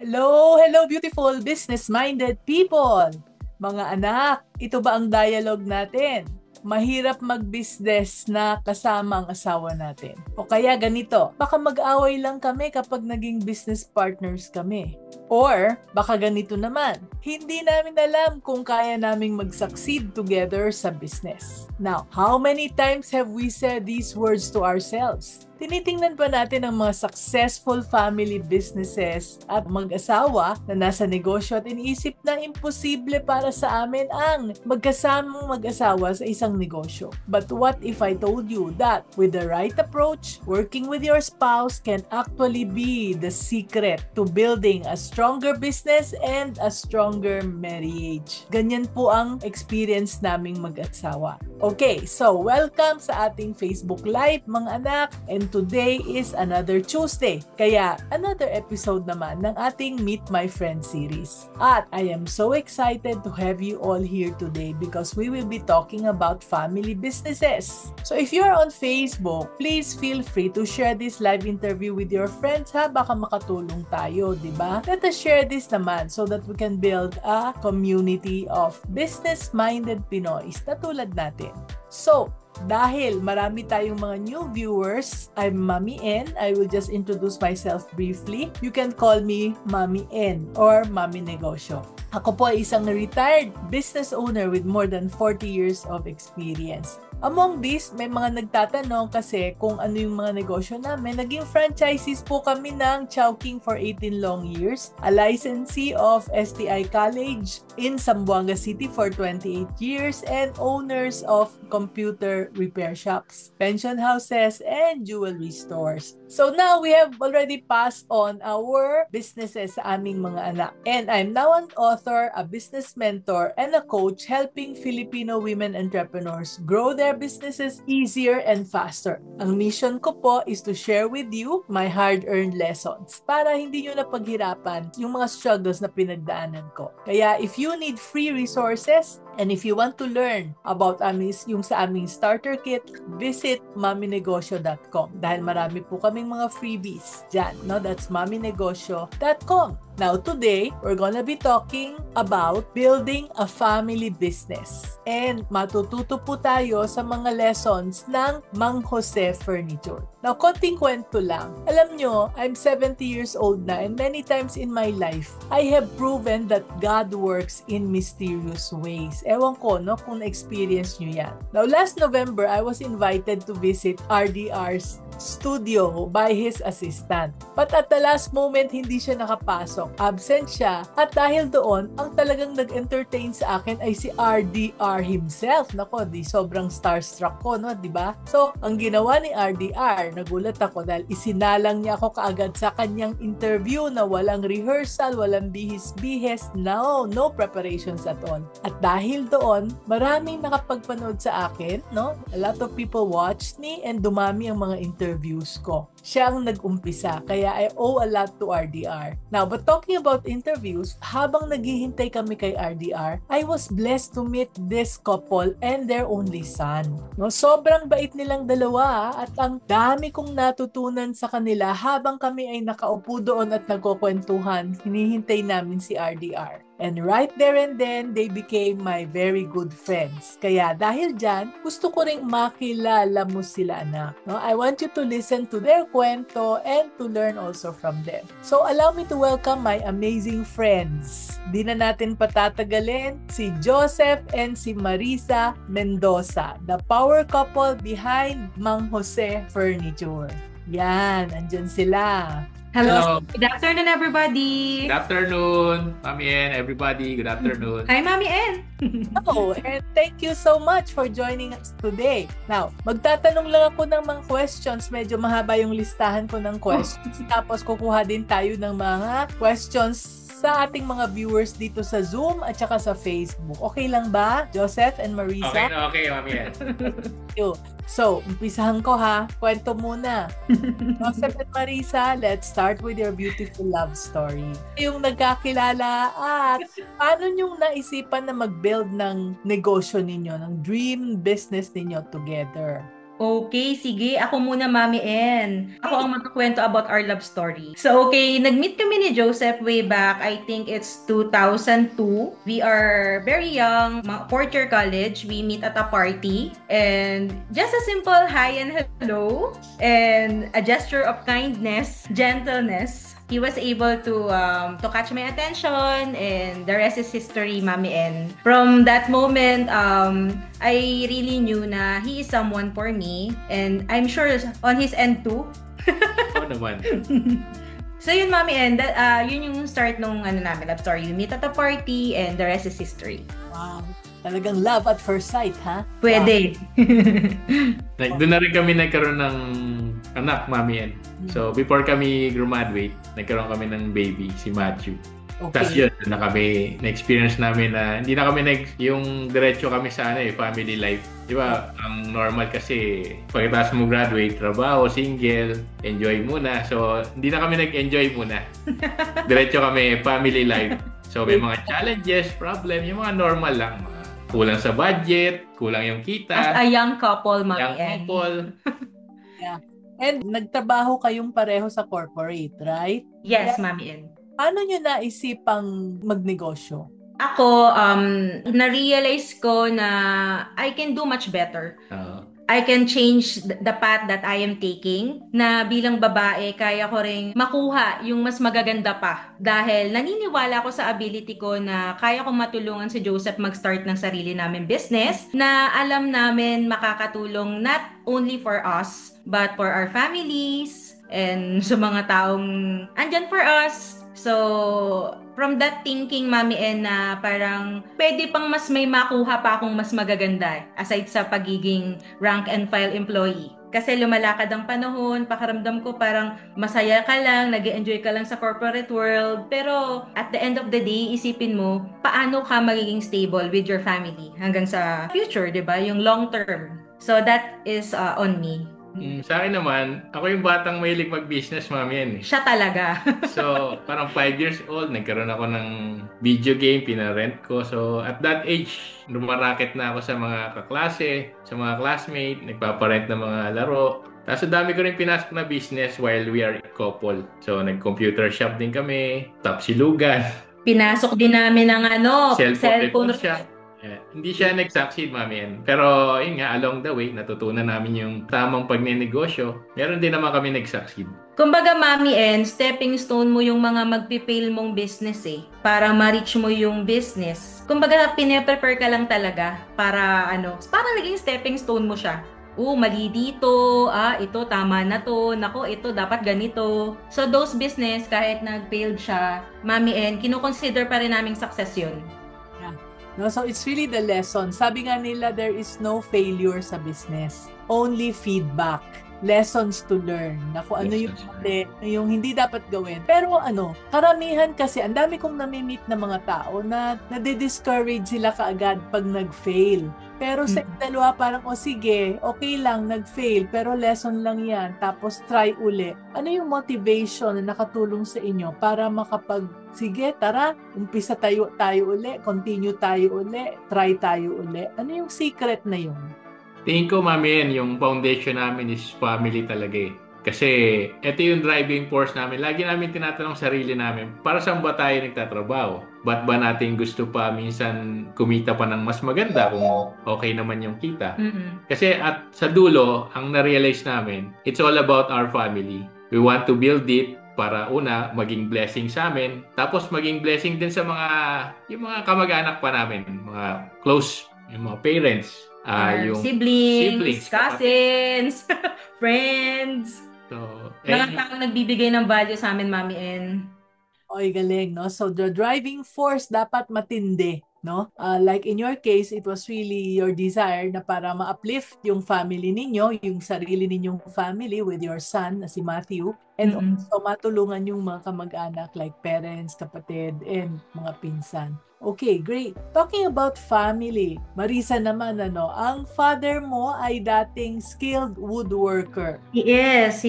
Hello, hello beautiful business-minded people! Mga anak, ito ba ang dialogue natin? Mahirap mag-business na kasama ang asawa natin. O kaya ganito, baka mag-away lang kami kapag naging business partners kami. Or baka ganito naman, hindi namin alam kung kaya naming mag-succeed together sa business. Now, how many times have we said these words to ourselves? Tinitingnan pa natin ang mga successful family businesses at mag-asawa na nasa negosyo at iniisip na imposible para sa amin ang magkasamang mag-asawa sa isang negosyo. But what if I told you that with the right approach, working with your spouse can actually be the secret to building a stronger business and a stronger marriage? Ganyan po ang experience naming mag-asawa. Okay, so welcome sa ating Facebook Live mga anak, and today is another Tuesday. Kaya another episode naman ng ating Meet My Friend series. At I am so excited to have you all here today because we will be talking about family businesses. So if you're on Facebook, please feel free to share this live interview with your friends ha, baka makatulong tayo, di ba? Let us share this naman so that we can build a community of business-minded Pinoys na tulad natin. So, dahil marami tayong mga new viewers, I'm Mami N. I will just introduce myself briefly. You can call me Mami N or Mami Negosyo. Ako po ay isang retired business owner with more than 40 years of experience. Among these, may mga nagtatanong kasi kung ano yung mga negosyo namin. Naging franchisees po kami ng Chowking for 18 long years, a licensee of STI College in Zamboanga City for 28 years, and owners of computer repair shops, pension houses, and jewelry stores. So now we have already passed on our businesses sa aming mga anak. And I'm now an author, a business mentor, and a coach helping Filipino women entrepreneurs grow their businesses easier and faster. Ang mission ko po is to share with you my hard-earned lessons para hindi nyo napaghirapan yung mga struggles na pinagdaanan ko. Kaya if you need free resources, and if you want to learn about yung sa aming starter kit, visit maminegosyo.com dahil marami po kaming mga freebies dyan. No? That's maminegosyo.com. Now today, we're gonna be talking about building a family business. And matututo po tayo sa mga lessons ng Mang Jose Furniture. Now, konting kwento lang. Alam nyo, I'm 70 years old na, and many times in my life, I have proven that God works in mysterious ways. Ewan ko, no, kung na-experience nyo yan. Now, last November, I was invited to visit RDR's studio by his assistant. But at the last moment, hindi siya nakapasok. Absent siya. At dahil doon, ang talagang nag-entertain sa akin ay si RDR himself. Nako, di sobrang starstruck ko, no, di ba? So, ang ginawa ni RDR, nagulat ako dahil isinalang niya ako kaagad sa kanyang interview na walang rehearsal, walang bihis-bihis, no preparations at all. At dahil doon, maraming nakapagpanood sa akin, no? A lot of people watched me and dumami ang mga interviews ko. Siya ang nag-umpisa, kaya I owe a lot to RDR. Now, but talking about interviews, habang naghihintay kami kay RDR, I was blessed to meet this couple and their only son. No, sobrang bait nilang dalawa at ang dami kong natutunan sa kanila habang kami ay nakaupo doon at nagkukwentuhan, hinihintay namin si RDR. And right there and then, they became my very good friends. Kaya dahil dyan, gusto ko ring makilala mo sila, anak. No? I want you to listen to their kwento and to learn also from them. So allow me to welcome my amazing friends. Di na natin patatagalin, si Joseph and si Marisa Mendoza, the power couple behind Mang Jose Furniture. Yan, andyan sila. Hello. Good afternoon, everybody. Good afternoon, Mami N, everybody. Good afternoon. Hi, Mami N. Hello, and thank you so much for joining us today. Now, magtatanong lang ako ng mga questions. Medyo mahaba yung listahan ko ng questions. Tapos kukuha din tayo ng mga questions sa ating mga viewers dito sa Zoom at saka sa Facebook. Okay lang ba, Joseph and Marisa? Okay, Mami N. So, umpisahan ko ha. Kwento muna. Joseph and Marisa, let's start with your beautiful love story. Yung nagkakilala at paano nyo naisipan na mag-build ng negosyo ninyo, ng dream business ninyo together? Okay, sige. Ako muna, Mami N. Ako ang magkukwento about our love story. So, okay, nag-meet kami ni Joseph way back. I think it's 2002. We are very young, fourth year college. We meet at a party. And just a simple hi and hello. And a gesture of kindness, gentleness. He was able to catch my attention, and the rest is history, Mami N. From that moment, I really knew na he is someone for me, and I'm sure on his end too. Oo naman. So yun, Mami N, yun yung start nung namin, love story. We meet at a party, and the rest is history. Wow. Talagang love at first sight, ha? Pwede. Doon na rin kami nagkaroon ng anak, Mami N. So, before kami graduate, nagkaroon kami ng baby, si Matthew. Okay. Tapos yun, doon na kami, na-experience namin na hindi na kami yung diretso kami sa family life. Di ba, ang normal kasi, pagkatapos mo graduate, trabaho, single, enjoy muna. So, hindi na kami nag-enjoy muna. Diretso kami, family life. So, may mga challenges, problem, yung mga normal lang. Kulang sa budget, kulang yung kita. As a young couple, Mami Young N. couple. Yeah. And nagtrabaho kayong pareho sa corporate, right? Yes, Mami N. Paano nyo naisipang magnegosyo? Ako, na-realize ko na I can do much better. I can change the path that I am taking, na bilang babae, kaya ko ring makuha yung mas magaganda pa. Dahil naniniwala ko sa ability ko na kaya ko matulungan si Joseph mag-start ng sarili namin business, na alam namin makakatulong not only for us, but for our families, and sa mga taong andyan for us. So, from that thinking, Mami N, na parang pwede pang mas may makuha pa akong mas magaganda aside sa pagiging rank and file employee. Kasi lumalakad ang panahon, pakaramdam ko parang masaya ka lang, nag-enjoy ka lang sa corporate world. Pero at the end of the day, isipin mo, paano ka magiging stable with your family hanggang sa future, di ba? Yung long term. So that is on me. Sa akin naman, ako yung batang mahilig mag-business, Mami N. Siya talaga. So, parang 5 years old, nagkaroon ako ng video game, pinarent ko. So, at that age, lumaraket na ako sa mga kaklase, sa mga classmate, nagpaparent ng mga laro. Tapos, dami ko rin pinasok na business while we are a couple. So, nag-computer shop din kami, tapsilugan. Pinasok din namin ng Cellphone shop. Hindi siya nag-succeed, Mami N. Pero yun nga, along the way, natutunan namin yung tamang pagnenegosyo. Meron din naman kami nag-succeed. Kumbaga, Mami N, stepping stone mo yung mga magpipail mong business para ma-reach mo yung business. Kumbaga, pine-prepare ka lang talaga para naging stepping stone mo siya. Mali dito, ito tama na to, nako, ito dapat ganito. So those business, kahit nag-failed siya, Mami N, kino-consider pa rin naming success yun. No, so it's really the lesson. Sabi nga nila, there is no failure sa business. Only feedback. Lessons to learn. Na kung ano yung hindi dapat gawin. Pero karamihan kasi, ang dami kong nami-meet na mga tao na nade-discourage sila kaagad pag nag-fail. Pero sa dalawa parang, sige, okay lang, nag-fail, pero lesson lang yan. Tapos try uli. Ano yung motivation na nakatulong sa inyo para sige, tara, umpisa tayo uli, continue tayo uli, try tayo uli. Ano yung secret na yun? Tingin ko, Mami N, yung foundation namin is family talaga . Kasi ito yung driving force namin. Lagi namin tinatanong sarili namin, para saan ba tayo nagtatrabaho? Ba't ba natin gusto pa minsan kumita pa ng mas maganda kung okay naman yung kita? Kasi at sa dulo, ang na-realize namin, it's all about our family. We want to build it para una, maging blessing sa amin. Tapos maging blessing din sa yung mga kamag-anak pa namin, mga close, yung mga parents. Yung siblings, cousins, friends. So, mga taong nagbibigay ng value sa amin, Mami N. Oy, galing, no? So, the driving force dapat matindi, no? Like in your case, it was really your desire na para ma-uplift yung family ninyo, yung sarili ninyong family with your son, na si Matthew, and also matulungan yung mga kamag-anak like parents, kapatid, and mga pinsan. Okay, great. Talking about family, Marisa naman, ang father mo ay dating skilled woodworker. He is.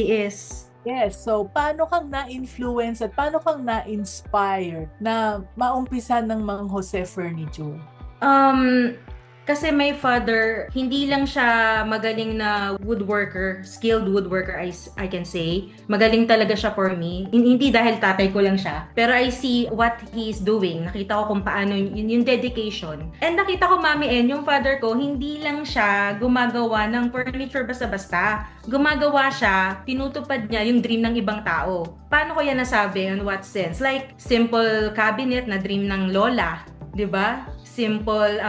Yes, so paano kang na-influence at paano kang na-inspire na maumpisa ng Mang Jose Furniture? Kasi my father, hindi lang siya magaling na woodworker, skilled woodworker, I can say. Magaling talaga siya for me. Hindi dahil tatay ko lang siya. Pero I see what he is doing. Nakita ko kung paano yung dedication. And nakita ko, Mami En, yung father ko, hindi lang siya gumagawa ng furniture basta-basta. Gumagawa siya, tinutupad niya yung dream ng ibang tao. Paano ko yan nasabi? In what sense? Like, simple cabinet na dream ng lola. 'Di ba? Simple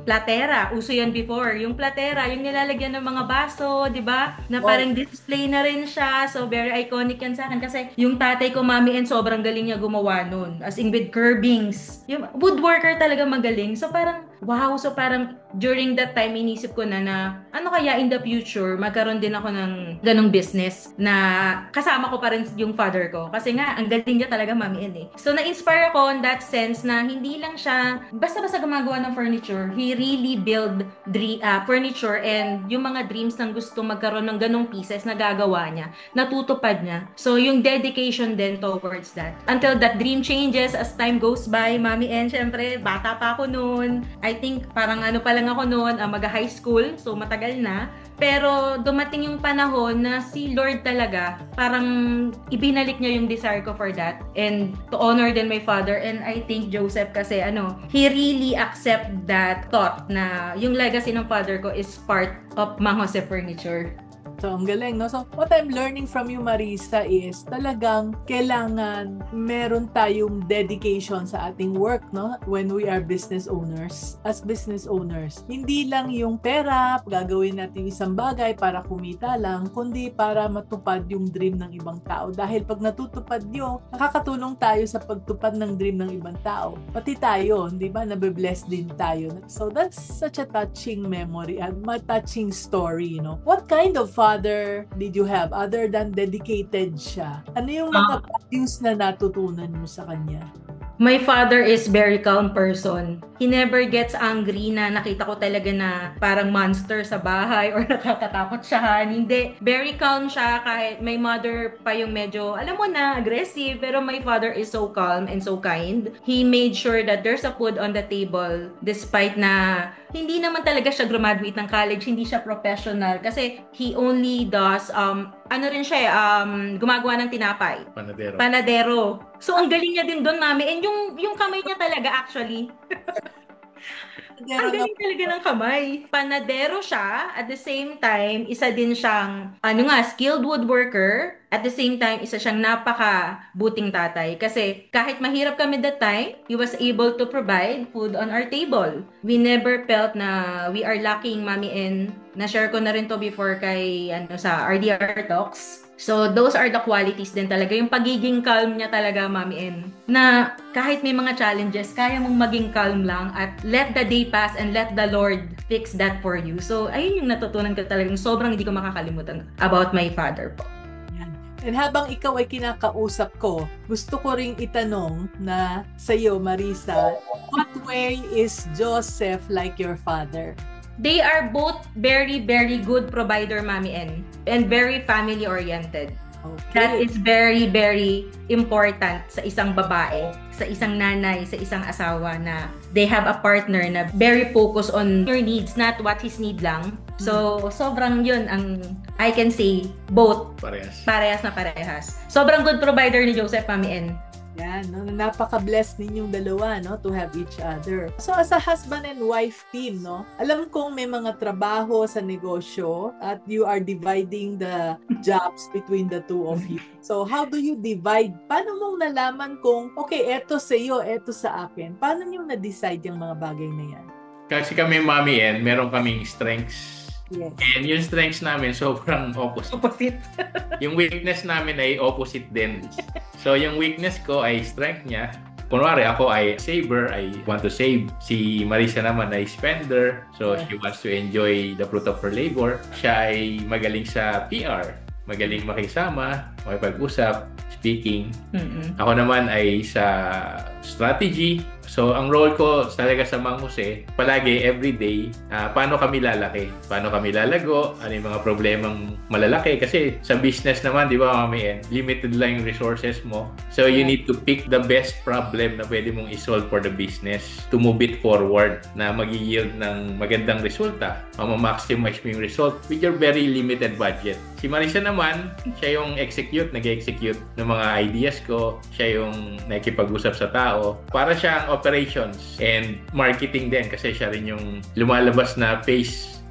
platera. Uso yan before. Yung platera, yung nilalagyan ng mga baso, 'di ba? Na parang display na rin siya. So very iconic yan sa akin kasi yung tatay ko, Mami En, sobrang galing niya gumawa nun. As in with curbings. Yung woodworker talaga magaling. So parang wow, so parang during that time inisip ko na ano kaya in the future magkaroon din ako ng ganong business na kasama ko pa rin yung father ko. Kasi nga, ang galing niya talaga, Mami En eh. So na-inspire ako in that sense na hindi lang siya basta-basta gumagawa ng furniture. He really build furniture and yung mga dreams ng gusto magkaroon ng ganong pieces na gagawa niya, natutupad niya. So yung dedication din towards that. Until that dream changes as time goes by, Mami En, syempre, bata pa ako noon. I think parang ano pa lang ako noon, mag-high school, so matagal na. Pero dumating yung panahon na si Lord talaga, parang ibinalik niya yung desire ko for that and to honor then my father. And I think Joseph kasi he really accept that thought na yung legacy ng father ko is part of Mang Jose Furniture. So, ang galing, no? So, what I'm learning from you, Marisa, is talagang kailangan meron tayong dedication sa ating work, no? When we are business owners. As business owners, hindi lang yung pera, gagawin natin isang bagay para kumita lang, kundi para matupad yung dream ng ibang tao. Dahil pag natutupad yun, nakakatulong tayo sa pagtupad ng dream ng ibang tao. Pati tayo, di ba? Nabe-bless din tayo. So, that's such a touching memory and a touching story, you know? What kind of father did you have other than dedicated siya? Ano yung mga values na natutunan mo sa kanya? My father is very calm person. He never gets angry na nakita ko talaga na parang monster sa bahay or nakakatakot siya. Hindi. Very calm siya kahit may mother pa yung medyo, alam mo na, aggressive. Pero my father is so calm and so kind. He made sure that there's a food on the table despite na hindi naman talaga siya graduate ng college. Hindi siya professional kasi he only does, gumagawa ng tinapay. Panadero. So, ang galing niya din doon, Mami. And yung kamay niya talaga, actually. Ang galing talaga ng kamay. Panadero siya. At the same time, isa din siyang, skilled woodworker. At the same time, isa siyang napaka-buting tatay. Kasi kahit mahirap kami that time, he was able to provide food on our table. We never felt na we are lacking, Mami. And na-share ko na rin to before kay, sa RDR Talks. So, those are the qualities din talaga. Yung pagiging calm niya talaga, Mami En. Na kahit may mga challenges, kaya mong maging calm lang at let the day pass and let the Lord fix that for you. So, ayun yung natutunan ko talagang sobrang hindi ko makakalimutan about my father po. And habang ikaw ay kinakausap ko, gusto ko ring itanong na sa iyo, Marisa, what way is Joseph like your father? They are both very, very good provider, Mami En, and very family-oriented. Okay. That is very, very important sa isang babae, sa isang nanay, sa isang asawa na they have a partner na very focused on your needs, not what his need lang. So, sobrang yun ang, I can say, both. Parehas na parehas. Sobrang good provider ni Joseph, Mami En. Yan, no? Napaka-blessed ninyong dalawa, no, to have each other. So, as a husband and wife team, no, alam kong may mga trabaho sa negosyo at you are dividing the jobs between the two of you. So, how do you divide? Paano mong nalaman kung, okay, eto sa iyo, eto sa akin? Paano niyo na-decide yung mga bagay na yan? Kasi kami, Mami En, meron kaming strengths. Yes. And yung strengths namin, sobrang opposite. Yung weakness namin ay opposite din. So, yung weakness ko ay strength niya. Kunwari, ako ay saver, I want to save. Si Marisa naman ay spender. So, she wants to enjoy the fruit of her labor. Siya ay magaling sa PR. Magaling makisama, makipag-usap, speaking. Ako naman ay sa strategy. So, ang role ko talaga sa Mang Jose, palagi, everyday, paano kami lalaki? Paano kami lalago? Ano yung mga problemang malalaki? Kasi sa business naman, di ba, Mami, limited lang yung resources mo. So, you need to pick the best problem na pwede mong isolve for the business to move it forward na mag-yield ng magandang resulta. Maximize mo yung result with your very limited budget. Si Marisa naman, siya yung nag-execute ng mga ideas ko. Siya yung nakikipag-usap sa tao. Para siyang operations and marketing din kasi siya rin yung lumalabas na face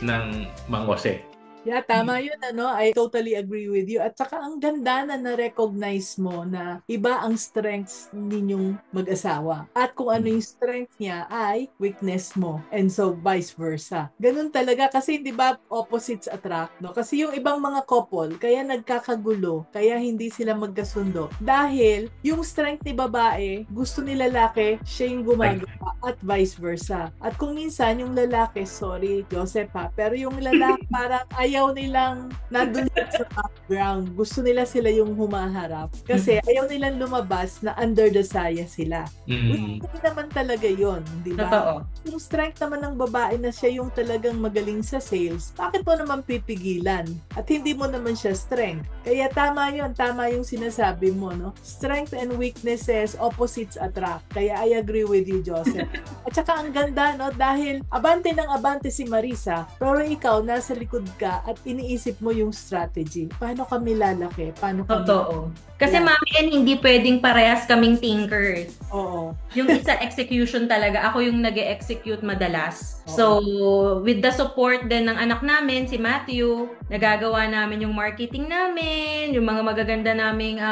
ng Mang Jose. Yeah, tama yun, I totally agree with you. At saka ang ganda na na-recognize mo na iba ang strengths ninyong mag-asawa. At kung ano yung strength niya ay weakness mo. And so, vice versa. Ganun talaga kasi, di ba, opposites attract, no? Kasi yung ibang mga couple, kaya nagkakagulo, kaya hindi sila magkasundo. Dahil yung strength ni babae, gusto ni lalaki, siya yung gumagawa at vice versa. At kung minsan, yung lalaki, sorry, Joseph pero yung lalaki parang ayaw nilang nandun sa background. Gusto nila sila yung humaharap. Kasi ayaw nilang lumabas na under the saya sila. Hindi naman talaga yun, di ba? Totoo. Yung strength naman ng babae na siya yung talagang magaling sa sales, bakit mo naman pipigilan? At hindi mo naman siya strength. Kaya tama yun, tama yung sinasabi mo, no? Strength and weaknesses, opposites attract. Kaya I agree with you, Joseph. At saka ang ganda, no? Dahil abante ng abante si Marisa, pero ikaw nasa likod ka at iniisip mo yung strategy. Paano kami lalaki? Paano kami... Totoo. Kasi Mami, hindi pwedeng parehas kaming thinker. Oo. Yung isa execution talaga, ako yung nag-execute madalas. Oo. So, with the support din ng anak namin, si Matthew, nagagawa namin yung marketing namin, yung mga magaganda naming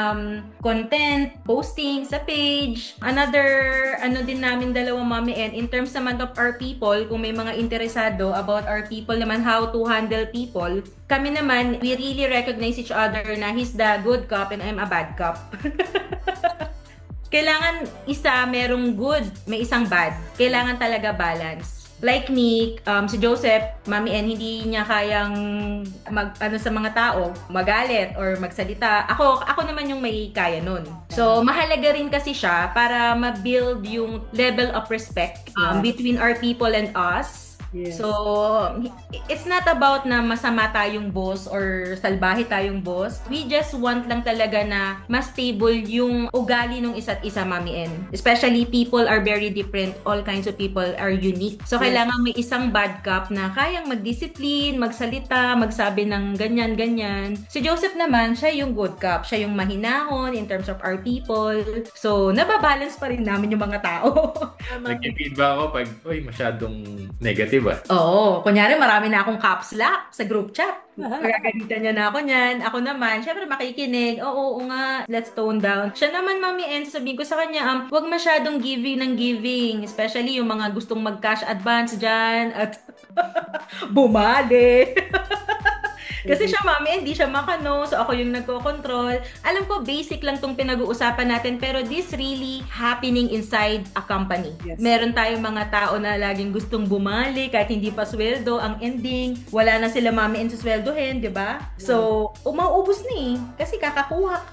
content, posting sa page. Another, din namin dalawa, Mami, in terms naman of our people, kung may mga interesado about our people naman, how to handle people, kami naman, we really recognize each other na he's the good cop and I'm a bad cop. Kailangan isa merong good, may isang bad. Kailangan talaga balance. Like me, si Joseph, Mami hindi niya kayang sa mga tao, magalit or magsalita. Ako naman yung may kaya nun. So, mahalaga rin kasi siya para ma-build yung level of respect between our people and us. Yes. So, it's not about na masama tayong boss or salbahe tayong boss. We just want lang talaga na mas stable yung ugali ng isa't isa, Mami N. Especially people are very different. All kinds of people are unique. So, kailangan may isang bad cop na kayang mag-discipline, magsalita, magsabi ng ganyan-ganyan. Si Joseph naman, siya yung good cop. Siya yung mahinahon in terms of our people. So, nababalance pa rin namin yung mga tao. Nag-feedback ako pag, masyadong negative. Oo. Kunyari, marami na akong caps lock sa group chat. Magagalitan niya na ako niyan. Ako naman, syempre makikinig. Oo nga, let's tone down. Siya naman, Mami N, sabihin ko sa kanya, huwag masyadong giving ng giving. Especially yung mga gustong mag-cash advance dyan at bumali. Kasi siya, Mami, hindi siya makano. So, ako yung nagko-control. Alam ko, basic lang tong pinag-uusapan natin. Pero this really happening inside a company. Yes. Meron tayong mga tao na laging gustong bumali kahit hindi pa sweldo. Ang ending, wala na sila, Mami, sa sweldohin, di ba? So, mauubos na eh. Kasi kakakuha.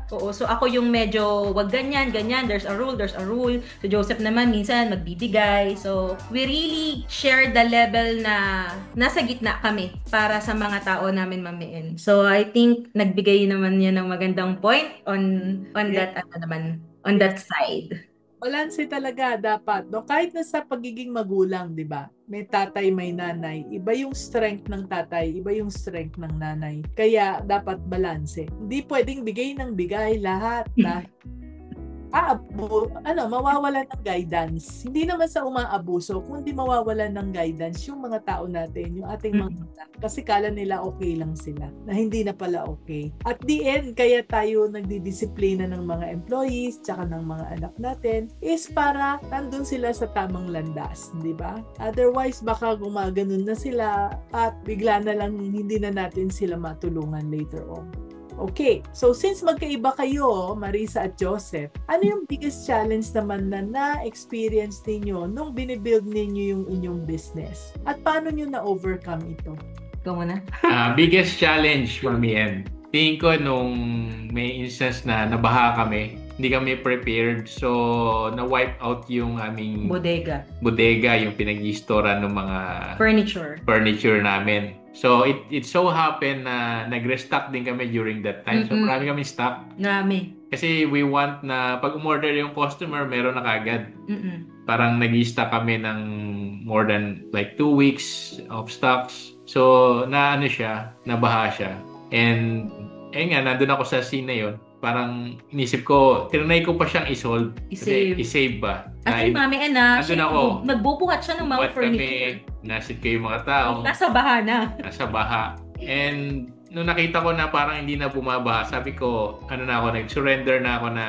Oo, so ako yung medyo, wag ganyan. There's a rule. So, Joseph naman, minsan, magbibigay. So, we really share the level na nasa gitna kami para sa mga tao namin, Mami N. So, I think nagbigay naman niya ng magandang point on that on that side. Balanse talaga dapat. No? Kahit na sa pagiging magulang, di ba? May tatay, may nanay. Iba yung strength ng tatay, iba yung strength ng nanay. Kaya dapat balanse. Hindi pwedeng bigay ng bigay lahat. Mawawalan ng guidance. Hindi naman sa umaabuso, kundi mawawalan ng guidance yung mga tao natin, yung ating mga anak. Kasi kala nila okay lang sila, na hindi na pala okay. At the end, kaya tayo nagdidisiplina ng mga employees, tsaka ng mga anak natin, is para nandun sila sa tamang landas, di ba? Otherwise, baka gumaganon na sila at bigla na lang hindi na natin sila matulungan later on. Okay, so since magkaiba kayo, Marisa at Joseph, ano yung biggest challenge naman na na-experience ninyo nung binibuild ninyo yung inyong business? At paano nyo na-overcome ito? Ikaw muna. Biggest challenge, Mami N. Tingin ko nung may instance na nabaha kami, hindi kami prepared. So, na-wipe out yung aming bodega, yung pinag-i-storean ng mga furniture namin. So, it so happened na nag-restock din kami during that time. So, marami kami stock. Kasi we want na pag umorder yung customer, meron na kagad. Parang nag-i-stock kami ng more than like 2 weeks of stocks. So, nabaha siya. And, nandun ako sa scene na yun. Parang inisip ko, tinanay ko pa siyang i-save ba? At mami, nandun ako. Nagbubuhat siya ng mga furniture. Nasit ko yung mga tao. Nasa baha na. Nasa baha. And, nung nakita ko na parang hindi na bumabaha, sabi ko, nag-surrender na ako na,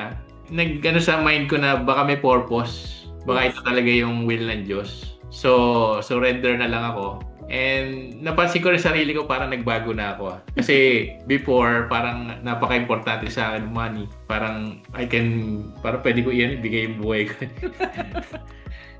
sa mind ko na baka may purpose. Baka ito talaga yung will ng Diyos. So, surrender na lang ako. And napansin ko rin sarili ko, parang nagbago na ako. Kasi before, parang napaka-importante sa akin money. Parang pwede ko ibigay yung buhay ko.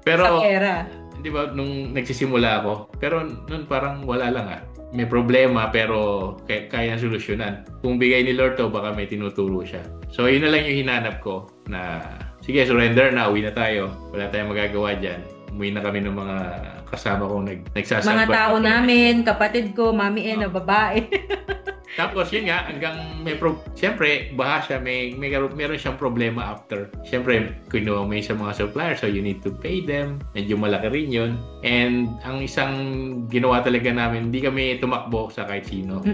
Pero, sa pera. Di ba, nung nagsisimula ako, pero nun parang wala lang may problema pero kaya solusyonan. Kung bigay ni Lord to, baka may tinuturo siya. So, yun na lang yung hinanap ko na, sige, surrender na, uwi na tayo. Wala tayong magagawa dyan. Umuwi na kami ng mga kasama kong nagsasalba. Mga tao namin, kapatid ko, mami na babae. Tapos yun nga, hanggang siyempre, baha siya, meron siyang problema after. Siyempre, kinuha mo sa mga suppliers, so you need to pay them. Medyo malaki rin yun. And ang isang ginawa talaga namin, hindi kami tumakbo sa kahit sino.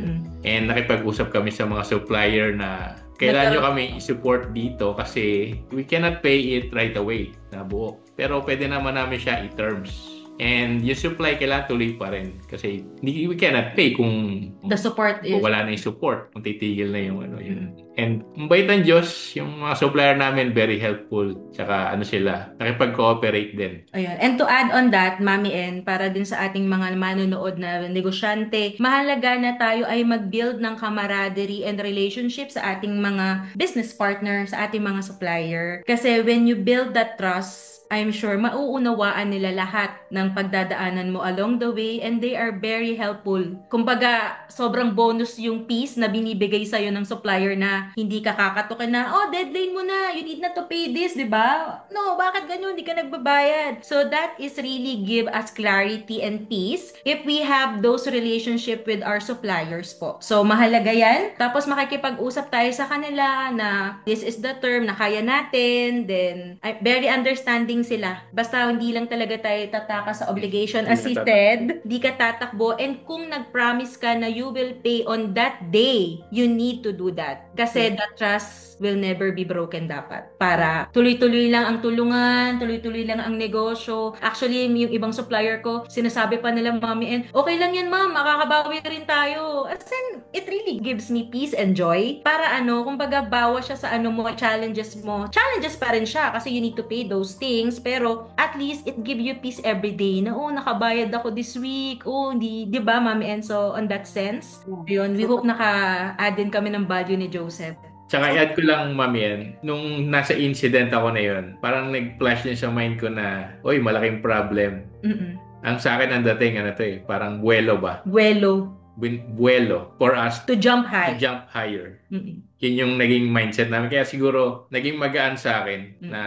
And nakipag-usap kami sa mga supplier na kailangan nyo kami i-support dito kasi we cannot pay it right away na buo. Pero pwede naman namin siya i-terms. And yung supply kailangan tuloy pa rin kasi we cannot pay kung the support is wala na yung support, kung titigil na yung yun. And mabait ng Diyos, yung mga supplier namin very helpful, tsaka sila nakipag-cooperate din. Ayun. And to add on that, Mami N, para din sa ating mga manonood na negosyante, mahalaga na tayo ay mag-build ng camaraderie and relationship sa ating mga business partner, sa ating mga supplier. Kasi when you build that trust, I'm sure mauunawaan nila lahat ng pagdadaanan mo along the way and they are very helpful. Kumbaga, sobrang bonus yung piece na binibigay sa'yo ng supplier na hindi ka kakatukin na, deadline mo na, you need na to pay this, di ba? No, bakit ganyan? Hindi ka nagbabayad. So that is really give us clarity and peace if we have those relationship with our suppliers po. So mahalaga yan. Tapos makikipag-usap tayo sa kanila na this is the term na kaya natin, then very understanding sila. Basta hindi lang talaga tayo tataka sa obligation. As he said, di ka tatakbo. And kung nag-promise ka na you will pay on that day, you need to do that. Kasi that trust will never be broken dapat. Para tuloy-tuloy lang ang tulungan, tuloy-tuloy lang ang negosyo. Actually, yung ibang supplier ko, sinasabi pa nila, Mami, okay lang yan, ma'am, makakabawi rin tayo. As in, it really gives me peace and joy. Para kumbaga, bawa siya sa challenges mo. Challenges pa rin siya kasi you need to pay those things. Pero at least it give you peace every day na nakabayad ako this week. Di ba, Mami? And so on that sense, yun, we hope naka-add din kami ng value ni Joseph. Tsaka i-add ko lang, Mami, nung nasa incident ako na yun, parang nag-flash din sa mind ko na, malaking problem. Ang sa akin ang dating, parang buwelo ba? Buwelo for us to jump high. To jump higher. Yun yung naging mindset namin. Kaya siguro, naging magaan sa akin na,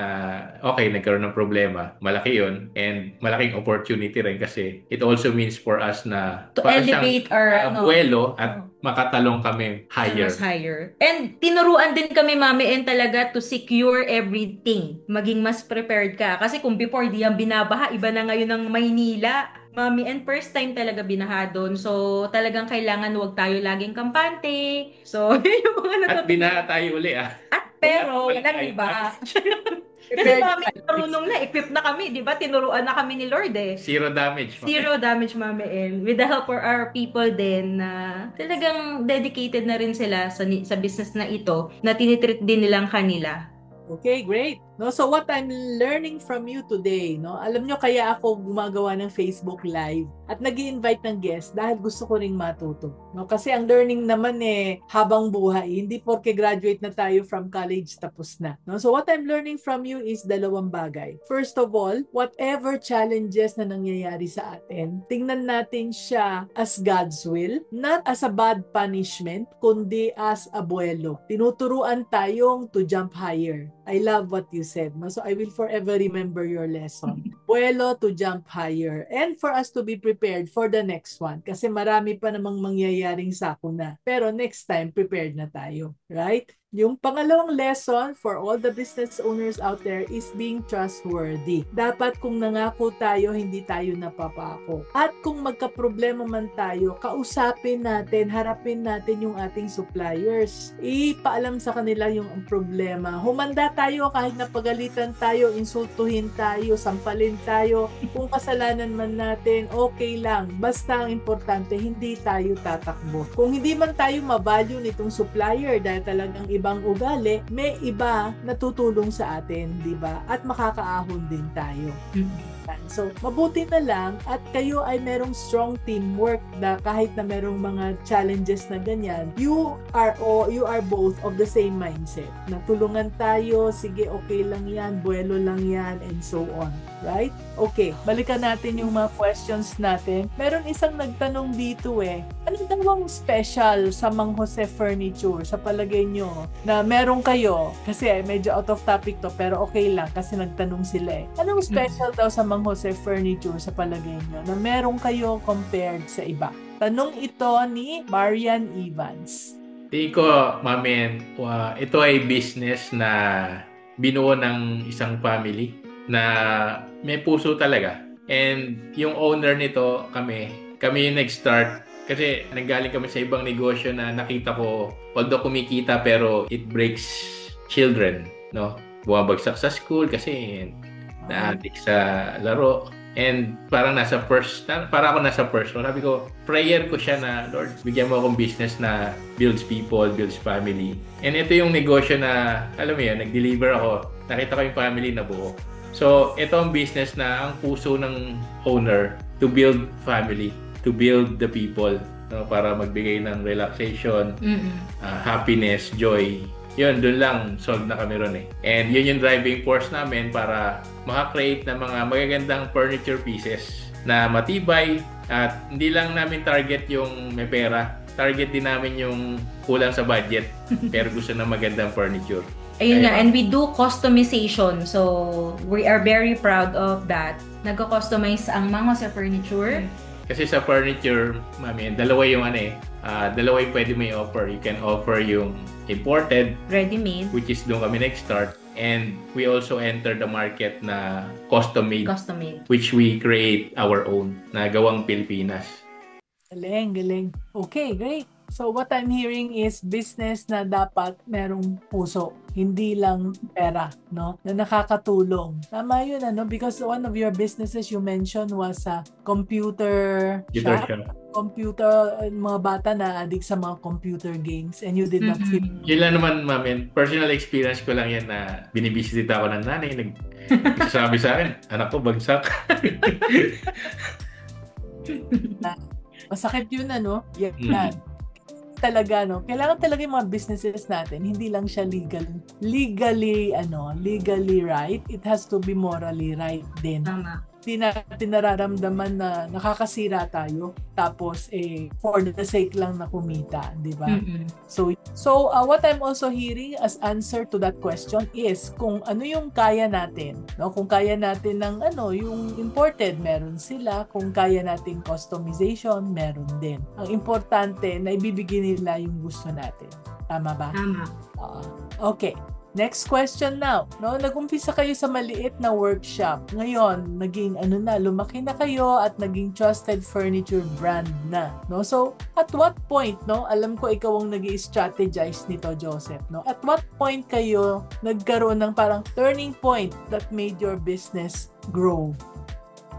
nagkaroon ng problema. Malaki yun. And malaking opportunity rin kasi it also means for us na to elevate our buwelo at makatalong kami higher. Mas higher. And tinuruan din kami, Mami, talaga to secure everything. Maging mas prepared ka. Kasi kung before di yan binabaha, iba na ngayon ng Maynila. Mami, first time talaga binaha doon. So, talagang kailangan huwag tayo laging kampante. So, yung mga At binaha tayo uli pero, walang iba. Kasi Mami, marunong na, equip na kami, di ba? Tinuruan na kami ni Lord Zero damage. Zero damage, Mami. With the help of our people din na talagang dedicated na rin sila sa business na ito na tinitreat din nilang kanila. Okay, great. No? So what I'm learning from you today, no? Alam nyo kaya ako gumagawa ng Facebook Live at nag-i-invite ng guest dahil gusto ko ring matuto. No? Kasi ang learning naman habang buhay, hindi porke graduate na tayo from college tapos na. No? So what I'm learning from you is dalawang bagay. First of all, whatever challenges na nangyayari sa atin, tingnan natin siya as God's will, not as a bad punishment, kundi as abuelo. Tinuturuan tayong to jump higher. I love what you said. No? So I will forever remember your lesson. Abuelo, to jump higher. And for us to be prepared for the next one. Kasi marami pa namang mangyayaring sakuna. Pero next time, prepared na tayo. Right? Yung pangalawang lesson for all the business owners out there is being trustworthy. Dapat kung nangako tayo, hindi tayo napapako. At kung magka-problema man tayo, kausapin natin, harapin natin yung ating suppliers. Ipaalam sa kanila yung problema. Humanda tayo kahit napagalitan tayo, insultuhin tayo, sampalin tayo. Kung kasalanan man natin, okay lang. Basta ang importante, hindi tayo tatakbo. Kung hindi man tayo ma-value nitong supplier dahil talagang ibang ugali, may iba na tutulong sa atin, di ba? At makakaahon din tayo. So, mabuti na lang at kayo ay merong strong teamwork na kahit na merong mga challenges na ganyan, you are both of the same mindset. Natulungan tayo, sige, okay lang yan, buwelo lang yan, and so on. Right? Okay, balikan natin yung mga questions natin. Meron isang nagtanong dito ano daw ang special sa Mang Jose Furniture sa palagay nyo na meron kayo? Kasi medyo out of topic to pero okay lang kasi nagtanong sila Anong special daw sa Mang Jose Furniture sa palagay nyo na meron kayo compared sa iba? Tanong ito ni Marian Evans. Tingin ko, Mamen, ito ay business na binuo ng isang family na may puso talaga. And yung owner nito, kami yung nag-start kasi nanggaling kami sa ibang negosyo na nakita ko, although kumikita pero it breaks children, no? Bumabagsak sa school kasi na-addict sa laro. And parang para ako nasa first. So, sabi ko, prayer ko siya na, Lord, bigyan mo akong business na builds people, builds family. And ito yung negosyo na, alam mo yan, nag-deliver ako. Nakita ko yung family na buo. So, ito ang business na ang puso ng owner to build family, to build the people, no, para magbigay ng relaxation, happiness, joy. Yun, dun lang solve na kami ron And yun yung driving force namin para maka-create ng mga magagandang furniture pieces na matibay at hindi lang namin target yung may pera. Target din namin yung kulang sa budget pero gusto ng magandang furniture. Ayun nga, and we do customization. So, we are very proud of that. Nag-customize ang Mang Jose Furniture. Kasi sa furniture, Mami, dalawa yung dalawa yung pwede mo i-offer. You can offer yung imported, ready-made, which is doon kami nag-start. And we also enter the market na custom-made, which we create our own, na gawang Pilipinas. Galing. Okay, great. So what I'm hearing is business na dapat merong puso, hindi lang pera, no? Na nakakatulong. Tama yun, because one of your businesses you mentioned was a computer shop. Computer, mga bata na addict sa mga computer games and you did not feel. Yun lang naman, Ma'am. Personal experience ko lang yan na binibisita ako ng nanay. Nagsasabi sa akin, anak ko, bagsak. Masakit yun, Yan. Talaga, kailangan talaga yung mga businesses natin, hindi lang siya legally right. It has to be morally right din. Tama. Hindi natin nararamdaman na nakakasira tayo tapos for the sake lang na kumita, di ba? So what I'm also hearing as answer to that question is kung ano yung kaya natin, no? Kung kaya natin ng yung imported, meron sila. Kung kaya natin customization, meron din. Ang importante na ibibigay nila yung gusto natin. Tama ba? Tama. Okay. Next question now. No, nag-umpisa kayo sa maliit na workshop. Ngayon, naging lumaki na kayo at naging trusted furniture brand na. No? So, at what point, alam ko ikaw ang nag-i-strategize nito, Joseph, At what point kayo nagkaroon ng parang turning point that made your business grow?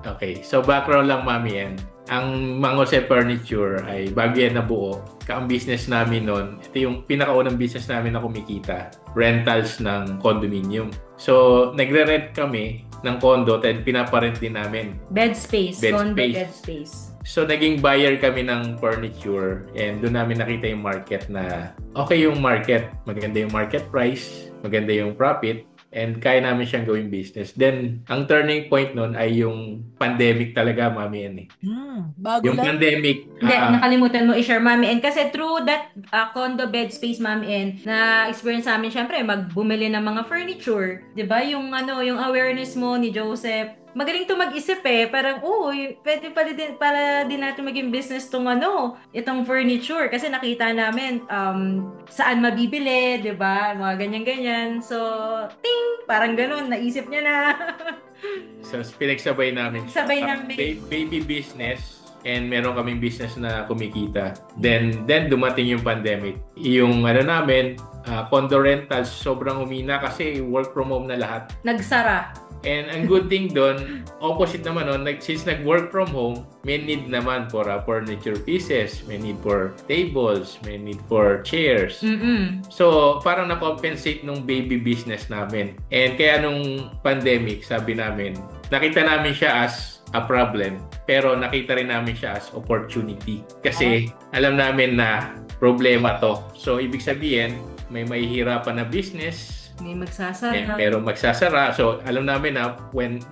Okay. So, background lang, Mami, yan. Ang Mang Jose Furniture ay bago yan nabuo. Ang business namin noon, ito yung pinakaunang business namin na kumikita. Rentals ng condominium. So, nagre-rent kami ng condo at pinaparent din namin. Bed space. Bed space. So, naging buyer kami ng furniture and doon namin nakita yung market na okay yung market. Maganda yung market price, maganda yung profit, and kaya namin siyang gawing business. Then, ang turning point nun ay yung pandemic talaga, Mami N. Bago yung lang. Pandemic. Hindi, nakalimutan mo i-share, Mami N. Kasi through that condo bed space, Mami N, na experience namin, syempre, magbumili ng mga furniture. 'Di ba? Yung awareness mo ni Joseph, magaling to mag-isip parang, pwede para din natin maging business itong furniture. Kasi nakita namin, saan mabibili, di ba? Mga ganyan-ganyan. So, ting! Parang ganun, naisip niya na. So, pinagsabay namin. Sabay namin. Baby business and meron kaming business na kumikita. Then dumating yung pandemic. Yung namin, condo rentals, sobrang humina kasi work from home na lahat. Nagsara. And ang good thing doon, opposite naman since nag-work from home, may need naman for furniture pieces, may need for tables, may need for chairs. So, parang na-compensate nung baby business namin. And kaya nung pandemic, sabi namin, nakita namin siya as a problem, pero nakita rin namin siya as opportunity. Kasi alam namin na problema to. So, ibig sabihin, may mahihirapan na business, may magsasara. Pero magsasara. So, alam namin na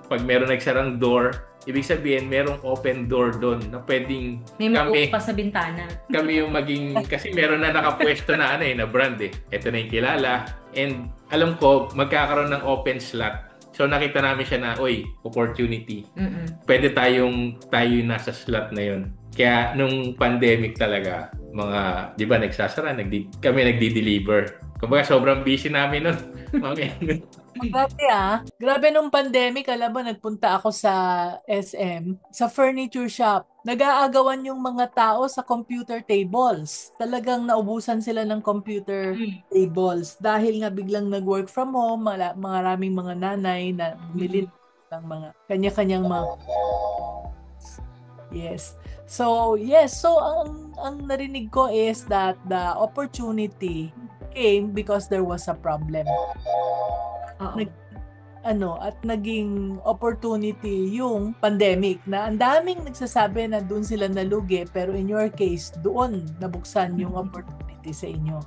pag meron nagsarang door, ibig sabihin, merong open door doon na pwedeng may mag-open pa sa bintana. Kami yung maging, kasi meron na nakapwesto na na brand Ito na yung kilala. And alam ko, magkakaroon ng open slot. So, nakita namin siya na, opportunity. Pwede tayo nasa slot na yun. Kaya, nung pandemic talaga, di ba, nagsasara, kami nagdi-deliver. Kumbaga, sobrang busy namin nun. Grabe nung pandemic, alam mo, nagpunta ako sa SM, sa furniture shop. Nag-aagawan yung mga tao sa computer tables. Talagang naubusan sila ng computer tables dahil nga biglang nag-work from home, maraming mga nanay na bumili ng mga kanya-kanyang mga... Yes. So, ang narinig ko is that the opportunity came because there was a problem. At naging opportunity yung pandemic na ang daming nagsasabi na doon sila nalugi, pero in your case, doon nabuksan yung opportunity sa inyo.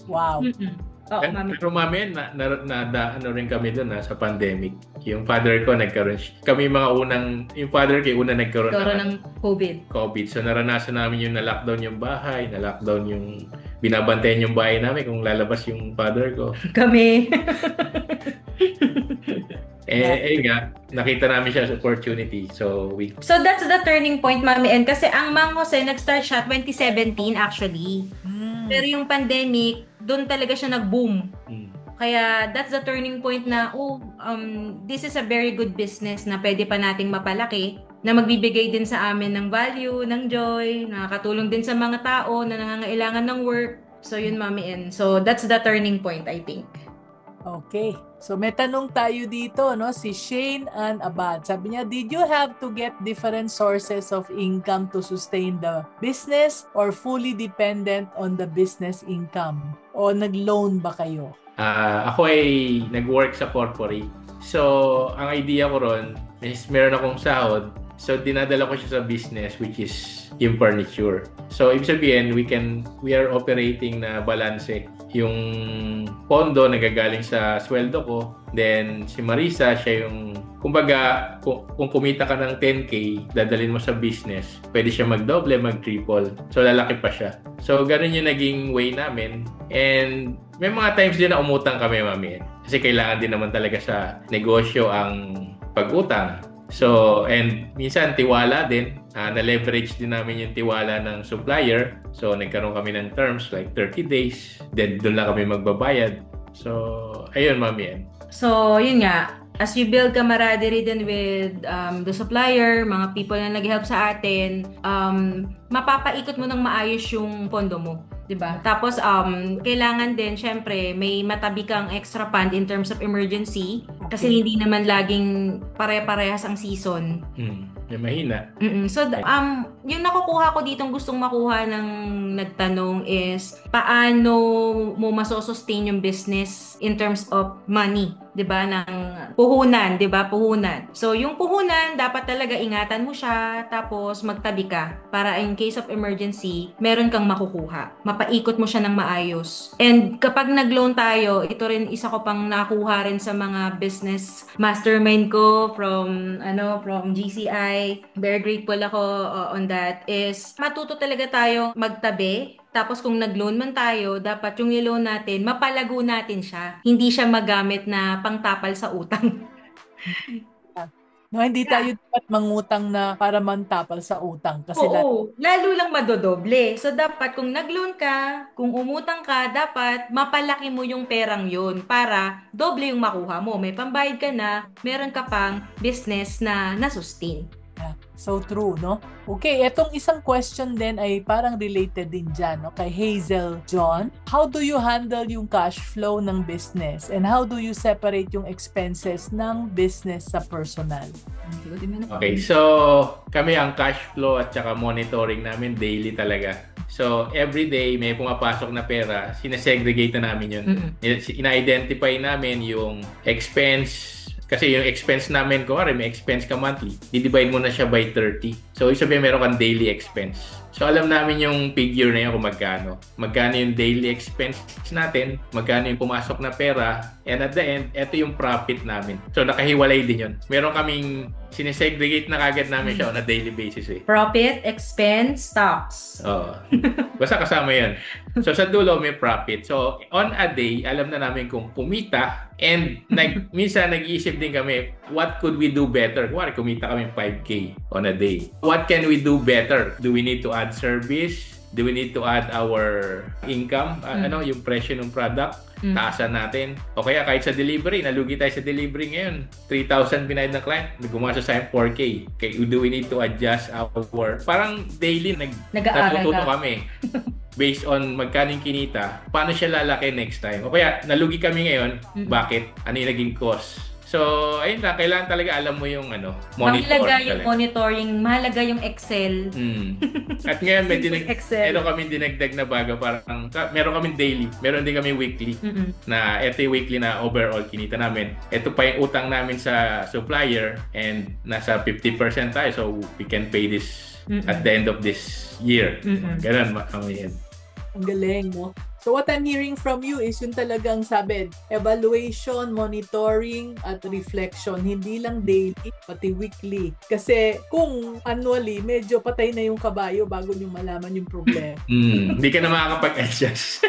Wow. Pero Mami, rin kami doon sa pandemic. Yung father ko yung father ko yung nagkaroon ng COVID. So naranasan namin yung na-lockdown yung bahay, na-lockdown yung binabantayan yung bahay namin kung lalabas yung father ko. Kami. Nakita namin siya as opportunity. So that's the turning point, Mami N. Kasi ang Mang Jose, nag-start siya 2017 actually. Pero yung pandemic, doon talaga siya nag-boom. Kaya that's the turning point na, this is a very good business na pwede pa nating mapalaki, na magbibigay din sa amin ng value, ng joy, nakakatulong din sa mga tao na nangangailangan ng work. So yun, Mami N. So that's the turning point, I think. Okay. So may tanong tayo dito, si Shane Ann Abad. Sabi niya, did you have to get different sources of income to sustain the business or fully dependent on the business income? O nag-loan ba kayo? Ako ay nag-work sa corporate. So, ang idea ko ron is meron akong sahod. So, dinadala ko siya sa business, which is yung furniture. So, ibig sabihin, we are operating na balanse. Yung pondo nagagaling sa sweldo ko. Then, si Marisa, siya yung, kumbaga, kung kumita ka ng 10K, dadalhin mo sa business, pwede siya mag-double, mag-triple. So, lalaki pa siya. So, ganun yung naging way namin. And, may mga times din na umutang kami, Mami. Kasi kailangan din naman talaga sa negosyo ang pag-utang. So, and minsan tiwala din. Na-leverage din namin yung tiwala ng supplier. So, nagkaroon kami ng terms like 30 days. Then, doon lang kami magbabayad. So, ayun, Mami. So, yun nga. As you build camaraderie din with the supplier, mga people na nag-help sa atin, mapapaikot mo ng maayos yung pondo mo. Diba? Tapos, kailangan din, syempre, may matabi kang extra fund in terms of emergency. Kasi hindi naman laging pare-parehas ang season. Yung mahina. So, yung nakukuha ko ditong gustong makuha ng nagtanong is, paano mo masosustain yung business in terms of money? 'Di ba? Ng puhunan, 'di ba? Puhunan. So, yung puhunan, dapat talaga ingatan mo siya, tapos magtabi ka para in case of emergency, meron kang makukuha. Mapaikot mo siya ng maayos. And kapag nag-loan tayo, ito rin isa ko pang nakuha rin sa mga business mastermind ko from GCI. Very grateful ako on that, is matuto talaga tayo magtabi. Tapos kung nag-loan man tayo, dapat yung niloan natin, mapalago natin siya. Hindi siya magamit na pangtapal sa utang. No, hindi tayo dapat mangutang na para mantapal sa utang. Kasi lalo lang madodoble. So dapat kung nag-loan ka, kung umutang ka, dapat mapalaki mo yung perang yun para doble yung makuha mo. May pambayad ka na, meron ka pang business na na-sustain. So true, no? Okay, etong isang question din ay parang related din dyan, no? Kay Hazel John. How do you handle yung cash flow ng business? And how do you separate yung expenses ng business sa personal? Okay, so kami ang cash flow at saka monitoring namin daily talaga. So, every day may pumapasok na pera, sinesegregate na namin yun. Ina-identify namin yung expense. Kasi yung expense namin, kung may expense ka monthly, di-divide mo na siya by 30. So, sabihin meron kang daily expense. So, alam namin yung figure na yun kung magkano. Magkano yung daily expense natin, magkano yung pumasok na pera, and at the end, ito yung profit namin. So, nakahiwalay din yun. Meron kaming sinesegregate na kagad namin siya on a daily basis eh. Profit, expense, stocks. Oo. Basta kasama yun. So, sa dulo may profit. So, on a day, alam na namin kung kumita, and minsan nag-iisip din kami, what could we do better? Kuwari, kumita kami 5K on a day. What can we do better? Do we need to add service? Do we need to add our income? Yung presyo ng product? Taasan natin. O kaya kahit sa delivery, nalugi tayo sa delivery ngayon. 3,000 binayad ng client, gumasa sa 4K. Okay, do we need to adjust our... Parang daily natututo kami. Based on magkano yung kinita, paano siya lalaki next time? O kaya, nalugi kami ngayon, bakit? Ano yung naging cost? So, ayun lang, kailangan talaga alam mo yung mahalaga yung monitoring, mahalaga yung Excel. At ngayon, meron kami dinagdag na bago, parang meron kami daily, meron din kami weekly, na ito yung weekly na overall kinita namin. Ito pa yung utang namin sa supplier, and nasa 50% tayo, so we can pay this at the end of this year. Ganun, makamayan. Ang galing, no? So what I'm hearing from you is yung talagang sabi, evaluation, monitoring, at reflection. Hindi lang daily, pati weekly. Kasi kung annually, medyo patay na yung kabayo bago nyo malaman yung problema. Hindi ka na makakapag-adjust.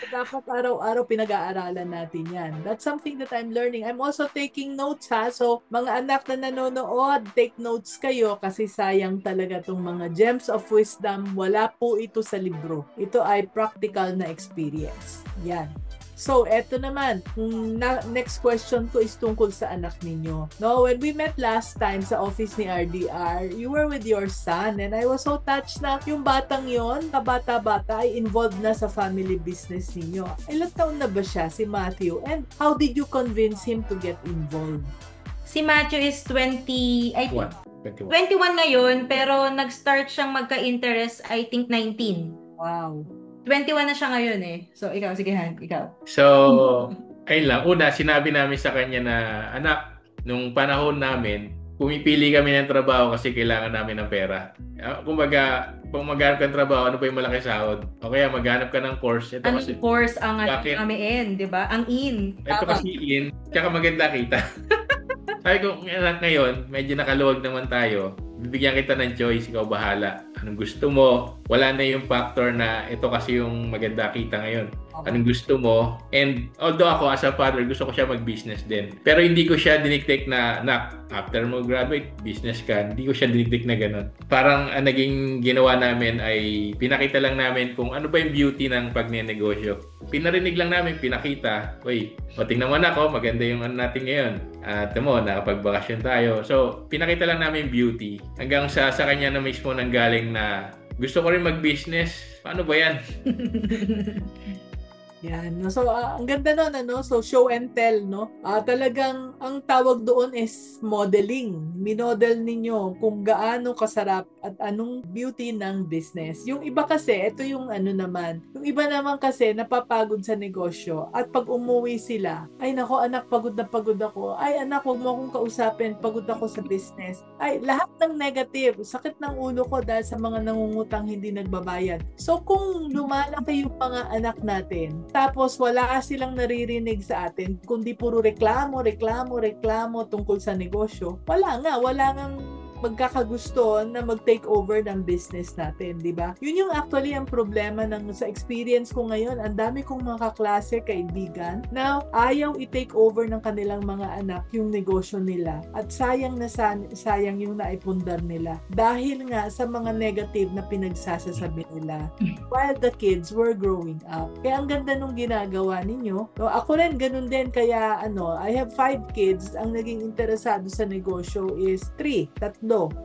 Dapat araw-araw pinag-aaralan natin yan. That's something that I'm learning. I'm also taking notes, ha? So, mga anak na nanonood, take notes kayo kasi sayang talaga tong mga gems of wisdom. Wala po ito sa libro. Ito ay practical na experience. Yan. So, eto naman, next question ko is tungkol sa anak ninyo. No, when we met last time sa office ni RDR, you were with your son, and I was so touched na yung batang yon, kabata-bata, ay involved na sa family business ninyo. Ilang taon na ba siya, si Matthew? And how did you convince him to get involved? Si Matthew is 20, I think, 21 ngayon, pero nag-start siyang magka-interest, I think 19. Wow. 21 na siya ngayon eh. So, sige Han, ikaw. So, ayun lang. Una, sinabi namin sa kanya na, anak, nung panahon namin, pumipili kami ng trabaho kasi kailangan namin ng pera. Kumbaga, kung maghanap ka ng trabaho, ano pa yung malaki sahod? O kaya maghanap ka ng course. Ito anong kasi, course ang kami di ba? Ang in. Ito kasi in, tsaka maganda kita. Sabi ko, anak, ngayon, medyo nakaluwag naman tayo. Bibigyan kita ng choice, ikaw bahala. Anong gusto mo? Wala na yung factor na ito kasi yung maganda kita ngayon. Anong gusto mo? And although ako as a father, gusto ko siya mag-business din. Pero hindi ko siya diniktik na, after mo graduate, business ka. Hindi ko siya diniktik na gano'n. Parang naging ginawa namin ay pinakita lang namin kung ano ba yung beauty ng pagnenegosyo. Pinarinig lang namin, pinakita. Uy, tingnan mo na ako, maganda yung natin ngayon. At mo, nakapagbakasyon tayo. So, pinakita lang namin beauty. Hanggang sa kanya na mismo nanggaling na gusto ko rin mag-business. Paano ba yan? Yan. No? So, ang ganda nun, ano? So, show and tell, no? Talagang, ang tawag doon is modeling. Minodel ninyo kung gaano kasarap at anong beauty ng business. Yung iba kasi, ito yung ano naman, yung iba naman kasi, napapagod sa negosyo. At pag umuwi sila, ay nako anak, pagod na pagod ako. Ay anak, huwag mo akong kausapin, pagod ako sa business. Ay, lahat ng negative, sakit ng ulo ko dahil sa mga nangungutang hindi nagbabayad. So, kung lumalaki yung mga anak natin, tapos wala silang naririnig sa atin, kundi puro reklamo tungkol sa negosyo. Wala nga magkakagusto na mag-take over ng business natin, di ba? Yun yung actually ang problema sa experience ko ngayon. Ang dami kong mga kaklase, kaibigan, na ayaw i-take over ng kanilang mga anak yung negosyo nila. At sayang yung naipundar nila. Dahil nga sa mga negative na pinagsasasabi nila while the kids were growing up. Kaya ang ganda nung ginagawa ninyo. No, ako rin ganun din, kaya I have 5 kids. Ang naging interesado sa negosyo is 3.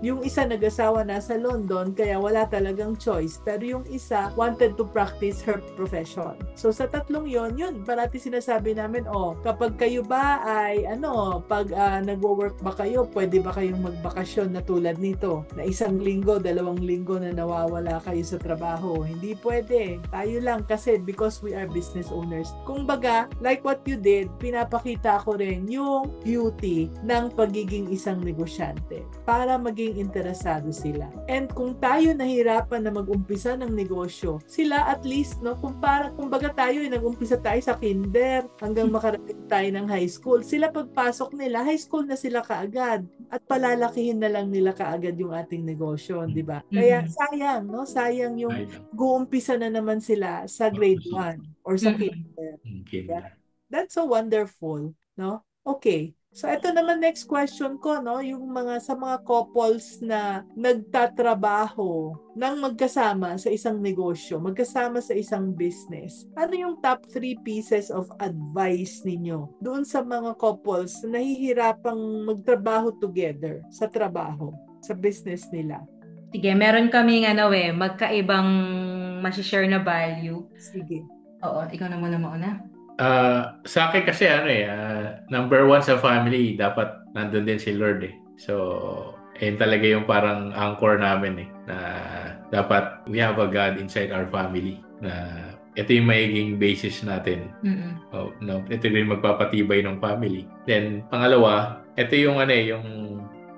Yung isa nag-asawa na sa London, kaya wala talagang choice. Pero yung isa wanted to practice her profession. So sa tatlong yun, parati sinasabi namin, kapag kayo ba ay pag nagwo-work ba kayo, pwede ba kayong magbakasyon na tulad nito? Na 1 linggo, 2 linggo na nawawala kayo sa trabaho. Hindi pwede. Tayo lang kasi because we are business owners. Kung baga, like what you did, pinapakita ko rin yung beauty ng pagiging isang negosyante para maging interesado sila. And kung tayo nahirapan na mag-umpisa ng negosyo, sila at least, kung baga tayo nag-umpisa tayo sa kinder hanggang makarating tayo ng high school, sila pagpasok nila, high school na sila kaagad at palalakihin na lang nila kaagad yung ating negosyo, di ba? Kaya sayang yung guumpisa na naman sila sa grade 1 or sa kinder. Yeah? That's so wonderful, no? Okay. So ito naman next question ko, yung sa mga couples na nagtatrabaho ng magkasama sa isang negosyo, magkasama sa isang business. Ano yung top 3 pieces of advice ninyo doon sa mga couples na nahihirapang magtrabaho together sa trabaho, sa business nila? Sige, meron kaming magkaibang masishare na value. Sige. Oo, ikaw na muna mauna. Sa akin kasi number 1 sa family, dapat nandun din si Lord eh. So, yun talaga yung parang anchor namin eh, na dapat we have a God inside our family, na ito yung magiging basis natin. Ito yung magpapatibay ng family. Then, pangalawa, ito yung yung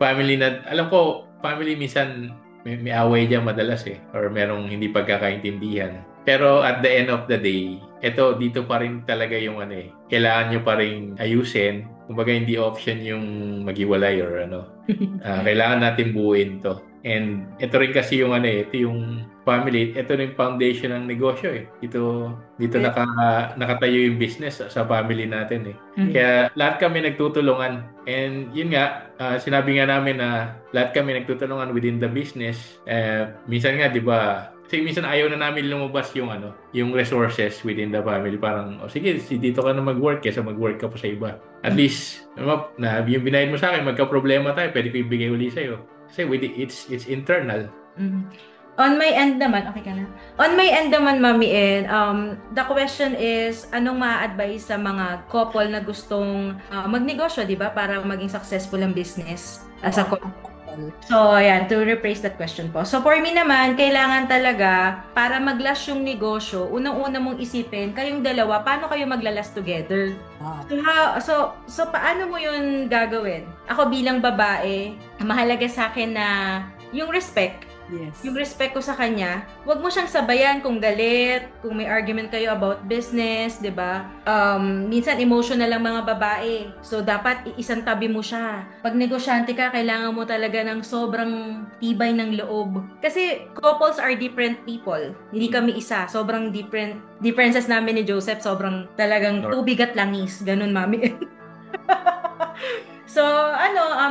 family na, alam ko, family minsan may away dyan madalas eh, or merong hindi pagkakaintindihan. Pero at the end of the day, dito pa rin talaga yung kailangan nyo pa rin ayusin. Kumbaga hindi option yung maghiwalay or kailangan natin buuin to. And ito rin kasi yung ito yung family, ito rin yung foundation ng negosyo eh. Dito nakatayo yung business sa family natin eh. Kaya lahat kami nagtutulungan. And yun nga, sinabi nga namin na lahat kami nagtutulungan within the business. Minsan nga, di ba, kasi minsan ayaw na namin lumabas yung resources within the family. Parang, sige, dito ka na mag-work kaysa mag-work ka pa sa iba. At least, na yung binayad mo sa akin, magka-problema tayo, pwede ko ibigay uli sa'yo. Kasi it's internal. On my end naman, okay ka na? On my end naman, Mami the question is, anong ma-advise sa mga couple na gustong magnegosyo, di ba? Para maging successful ang business as a couple. So, ayan, to rephrase that question po. So, for me naman, kailangan talaga, para mag-last yung negosyo, unang-una mong isipin, kayong dalawa, paano kayo maglalast together? So, paano mo yun gagawin? Ako bilang babae, mahalaga sa akin na yung respect. Yes. Yung respect ko sa kanya, wag mo siyang sabayan kung galit, kung may argument kayo about business, 'di ba? Minsan emotional lang mga babae. So dapat isang tabi mo siya. Pag negosyante ka, kailangan mo talaga ng sobrang tibay ng loob. Kasi couples are different people. Hindi kami isa. Sobrang differences namin ni Joseph, sobrang talagang tubig at langis. Ganun, Mami. So,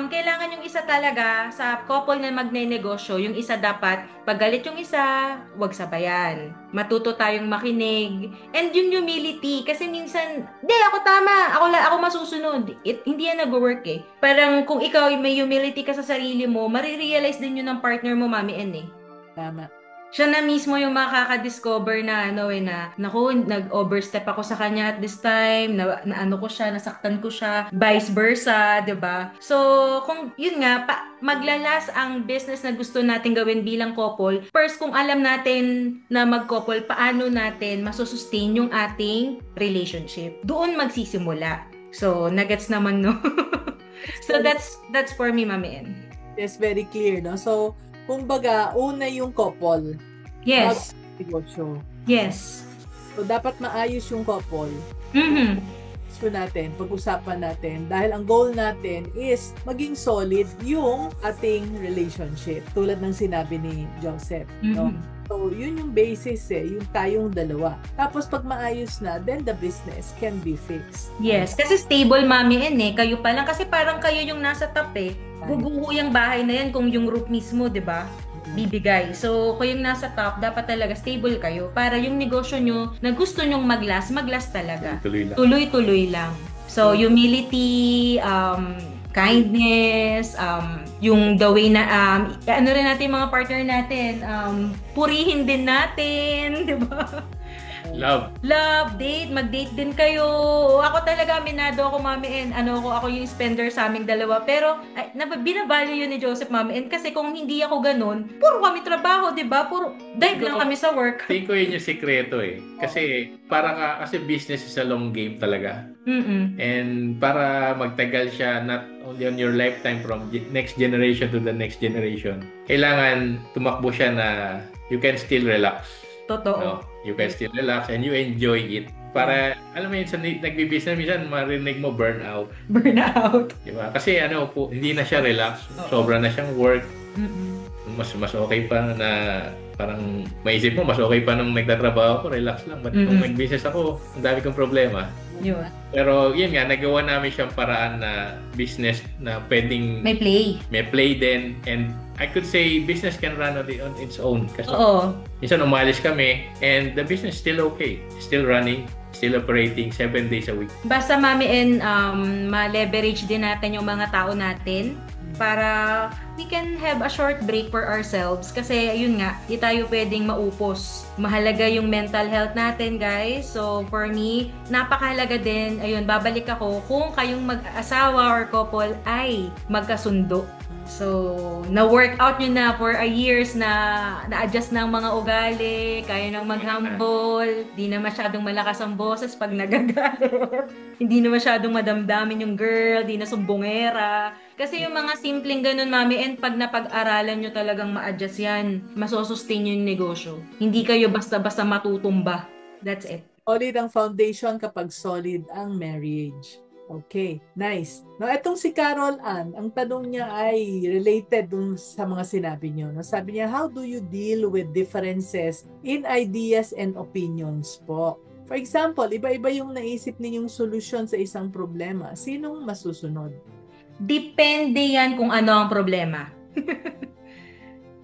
kailangan yung isa talaga sa couple na magne-negosyo, yung isa dapat, pag galit yung isa, wag sabayan. Matuto tayong makinig. And yung humility, kasi minsan, ako tama, ako masusunod. Hindi yan nag-work eh. Parang kung ikaw may humility ka sa sarili mo, marirealize din yun ng partner mo, Mami N eh. Tama. Siya na mismo yung makaka-discover na naku, nag-overstep ako sa kanya at this time, na ano ko siya, nasaktan ko siya, vice versa, 'di ba? So, kung yun nga, maglalas ang business na gusto natin gawin bilang couple, first kung alam natin na mag-couple, paano natin masusustain yung ating relationship. Doon magsisimula. So, nagets naman, no? So, that's for me, Mami N. Yes, very clear, no? So, kumbaga, una yung couple. Yes. Negosyo. Yes. So, dapat maayos yung couple. So natin, pag-usapan natin. Dahil ang goal natin is maging solid yung ating relationship. Tulad ng sinabi ni Joseph. No? So, yun yung basis yung tayong dalawa. Tapos, pag maayos na, then the business can be fixed. Yes, kasi stable, Mami N, kayo pa lang. Kasi parang kayo yung nasa top, Guguho yung bahay na yan kung yung roof mismo, di ba? Bibigay. So, kung yung nasa top, dapat talaga stable kayo para yung negosyo nyo na gusto nyong mag-last talaga. Tuloy-tuloy lang. So, humility, kindness, yung the way na, ano rin natin mga partner natin, purihin din natin, di ba? Love, date, mag-date din kayo. Ako talaga, minado ako, Mami N. Ako yung spender sa aming dalawa. Pero, binavalue yun ni Joseph, Mami N. Kasi kung hindi ako ganun, puro kami trabaho, di ba? Puro dive lang kami sa work. Tingin ko yun yung sikreto Kasi, kasi business is a long game talaga. And para magtagal siya, not only on your lifetime from next generation to the next generation, kailangan tumakbo siya na you can still relax. Totoo. No? You can still relax and you enjoy it. Para, alam mo yun, sa nagbibusiness, minsan marinig mo burnout. Diba? Kasi hindi na siya relax. Sobra na siyang work. Mas okay pa na parang maisip mo, mas okay pa nung nagtatrabaho ako, relax lang. But nung nag-business ako, ang dami kong problema. Yun. Pero yun nga, nagawa namin siyang paraan na business na pwedeng may play din. And I could say business can run on its own. Kasi minsan umalis kami and the business is still okay. Still running, still operating 7 days a week. Basta, Mami N, ma-leverage din natin yung mga tao natin para we can have a short break for ourselves. Kasi, ayun nga, di tayo pwedeng maupos. Mahalaga yung mental health natin, guys. So, for me, napakahalaga din. Ayun, babalik ako kung kayong mag-asawa or couple ay magkasundo. So, na-workout nyo na for years na na-adjust na ang mga ugali, kaya nang mag-humble, di na masyadong malakas ang boses pag nagagalit, hindi na masyadong madamdamin yung girl, di na sumbongera. Kasi yung mga simpleng ganun, Mami, and pag napag-aralan nyo talagang ma-adjust yan, masosustain yung negosyo. Hindi kayo basta-basta matutumba. That's it. Solid ang foundation kapag solid ang marriage. Okay, nice. Now, itong si Carol Ann, ang tanong niya ay related dun sa mga sinabi niyo. No? Sabi niya, how do you deal with differences in ideas and opinions po? For example, iba-iba yung naisip ninyong solusyon sa isang problema. Sinong masusunod? Depende yan kung ano ang problema.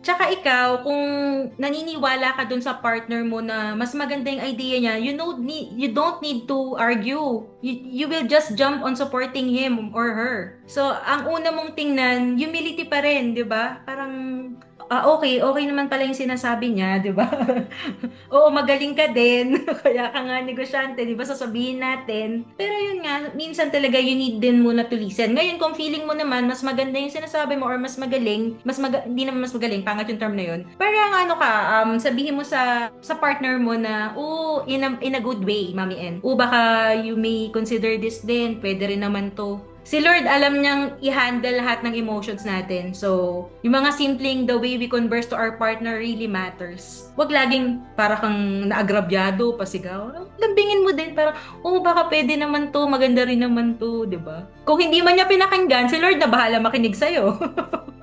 Tsaka ikaw, kung naniniwala ka dun sa partner mo na mas maganda yung idea niya, you don't need to argue. You will just jump on supporting him or her. So, ang una mong tingnan, humility pa rin, di ba? Parang, okay naman pala yung sinasabi niya, di ba? Oo, magaling ka din. Kaya ka nga negosyante, di ba? Sasabihin natin. Pero yun nga, minsan talaga you need din muna to listen. Ngayon, kung feeling mo naman, mas maganda yung sinasabi mo or mas magaling, hindi naman mas magaling, pangat yung term na yun. Parang sabihin mo sa partner mo na, in a good way, Mami N. Baka you may consider this din, pwede rin naman to. Si Lord, alam niyang i-handle lahat ng emotions natin. So, yung mga simpleng the way we converse to our partner really matters. Huwag laging para kang naagrabyado, pasigaw. Lambingin mo din, parang, baka pwede naman to, maganda rin naman to, di ba? Kung hindi man niya pinakinggan, si Lord na bahala makinig sa'yo.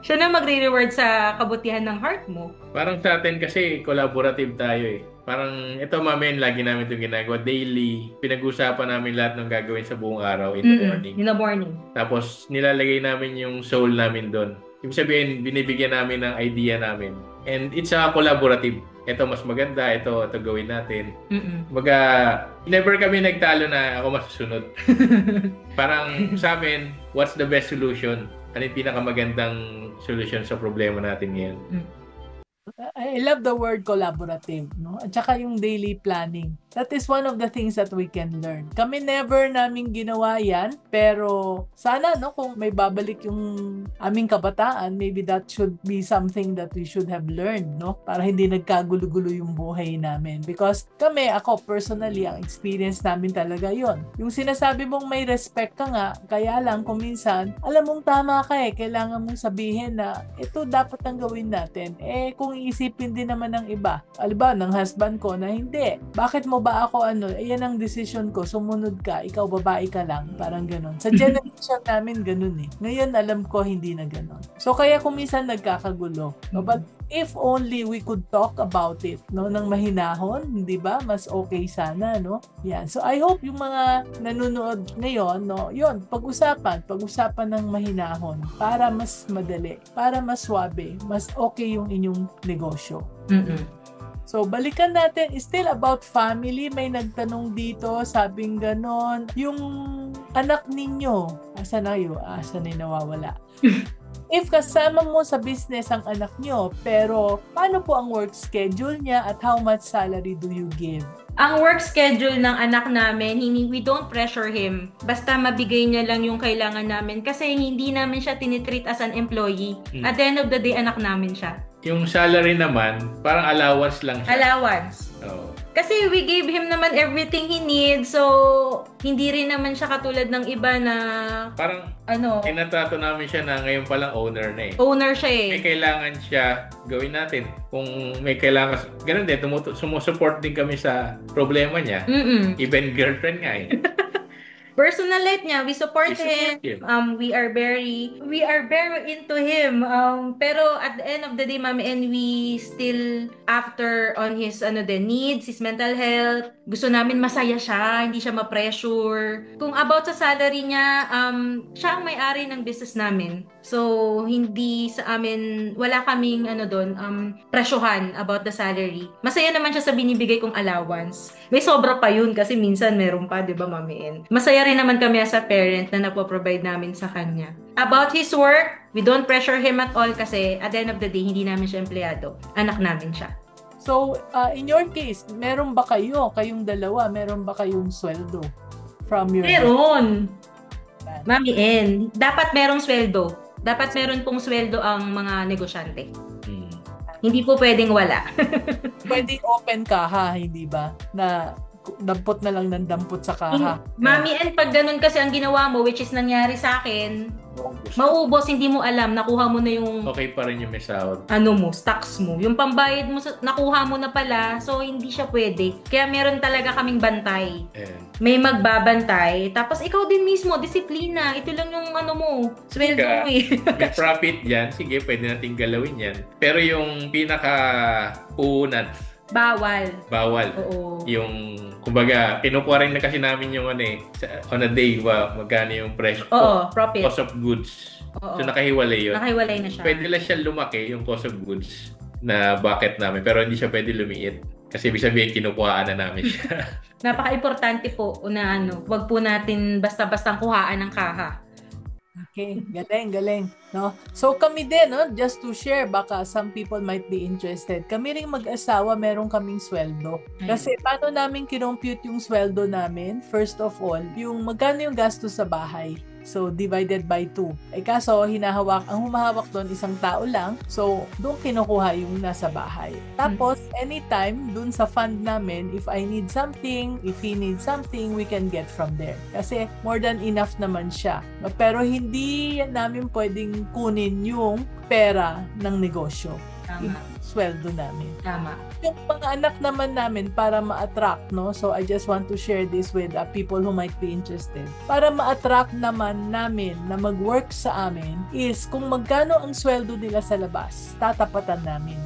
Siya na magre-reward sa kabutihan ng heart mo. Parang sa atin kasi, collaborative tayo Parang ito, Mami, lagi namin itong ginagawa. Daily, pinag-usapan namin lahat ng gagawin sa buong araw in the morning. In the morning. Tapos, nilalagay namin yung soul namin doon. Ibig sabihin, binibigyan namin ng idea namin. And it's a collaborative. Ito mas maganda, ito gawin natin. Never kami nagtalo na ako masusunod. Parang sa amin, what's the best solution? Ano yung pinakamagandang solution sa problema natin ngayon? I love the word collaborative, no? At saka yung daily planning. That is one of the things that we can learn. Kami never namin ginawa yan, pero sana, no, kung may babalik yung aming kabataan, maybe that should be something that we should have learned, no? Para hindi nagkagulo-gulo yung buhay namin. Because ako personally, ang experience namin talaga yon. Yung sinasabi mong may respect ka nga, kaya lang kung minsan, alam mong tama ka kailangan mong sabihin na ito dapat ang gawin natin. Kung iisipin din naman ng iba, alba ng husband ko na hindi. Bakit mo ba ako yan ang decision ko, sumunod ka, ikaw babae ka lang, parang ganun. Sa generation namin ganun Ngayon alam ko hindi na ganun. So kaya kung minsan nagkakagulo. No? But if only we could talk about it, no, ng mahinahon, hindi ba? Mas okay sana, no? Yan. So I hope yung mga nanonood ngayon, no, yun, pag-usapan ng mahinahon para mas madali, para mas swabe, mas okay yung inyong negosyo. So, balikan natin, still about family. May nagtanong dito, sabing ganon. Yung anak ninyo, asan na nawawala? If kasama mo sa business ang anak nyo, pero paano po ang work schedule niya at how much salary do you give? Ang work schedule ng anak namin, we don't pressure him. Basta mabigay niya lang yung kailangan namin kasi hindi namin siya tinitreat as an employee. At the end of the day, anak namin siya. Yung salary naman, parang allowance lang siya. Allowance. Oh. Kasi we gave him naman everything he needs, so hindi rin naman siya katulad ng iba na parang tinatrato namin siya na ngayon palang owner na Owner siya May kailangan siya, gawin natin. Kung may kailangan, ganun din, sumusupport din kami sa problema niya. Even girlfriend nga Personal life niya, we support him. We are very into him. Pero at the end of the day, ma'am, and we still after on his needs, his mental health. Gusto namin masaya siya, hindi siya ma-pressure. Kung about sa salary niya, siya ang may-ari ng business namin. So, hindi sa amin, wala kaming presyohan about the salary. Masaya naman siya sa binibigay kong allowance. May sobra pa yun kasi minsan meron pa, di ba, mamiin? Masaya rin naman kami as a parent na napoprovide namin sa kanya. About his work, we don't pressure him at all kasi at the end of the day, hindi namin siya empleyado. Anak namin siya. So, in your case, meron ba kayong dalawa, meron ba kayong sweldo from your... Meron! Mami N, dapat merong sweldo. Dapat meron pong sweldo ang mga negosyante. Hindi po pwedeng wala. Pwedeng open kaha, hindi ba? Na dampot na lang ng dampot sa kaha. Mami N, pag ganun kasi ang ginawa mo, which is nangyari sa akin, mauubos, hindi mo alam, nakuha mo na yung... Okay pa rin yung may sahod. Stocks mo. Yung pambayad mo, nakuha mo na pala, so hindi siya pwede. Kaya meron talaga kaming bantay. May magbabantay, tapos ikaw din mismo, disiplina. Ito lang yung sweldo mo May profit yan, sige, pwede natin galawin yan. Pero yung pinaka-uunat, Bawal. Oo. Yung, kumbaga, kinukuha rin na kasi namin yung on a day, magkano yung presyo. Profit. Cost of goods. So, nakahiwalay yun. Nakahiwalay na siya. Pwede lang siya lumaki, yung cost of goods na bucket namin, pero hindi siya pwede lumiit. Kasi ibig sabihin, kinukuhaan na namin siya. Napaka-importante po na wag po natin basta-bastang kuhaan ng kaha. Okay, galing, no? So kami din, no, just to share, baka some people might be interested. Kami ring mag-asawa, meron kaming sweldo. Kasi paano namin kinompute yung sweldo namin? First of all, yung magkano yung gastos sa bahay. So, divided by 2. Kaso, ang humahawak doon isang tao lang. So, doon kinukuha yung nasa bahay. Tapos, anytime, doon sa fund namin, if I need something, if he needs something, we can get from there. Kasi, more than enough naman siya. Pero, hindi namin pwedeng kunin yung pera ng negosyo. Tama. Sweldo namin. Tama. Yung mga anak naman namin para ma-attract, no? So, I just want to share this with people who might be interested. Para ma-attract naman namin na mag-work sa amin is kung magkano ang sweldo nila sa labas, tatapatan namin.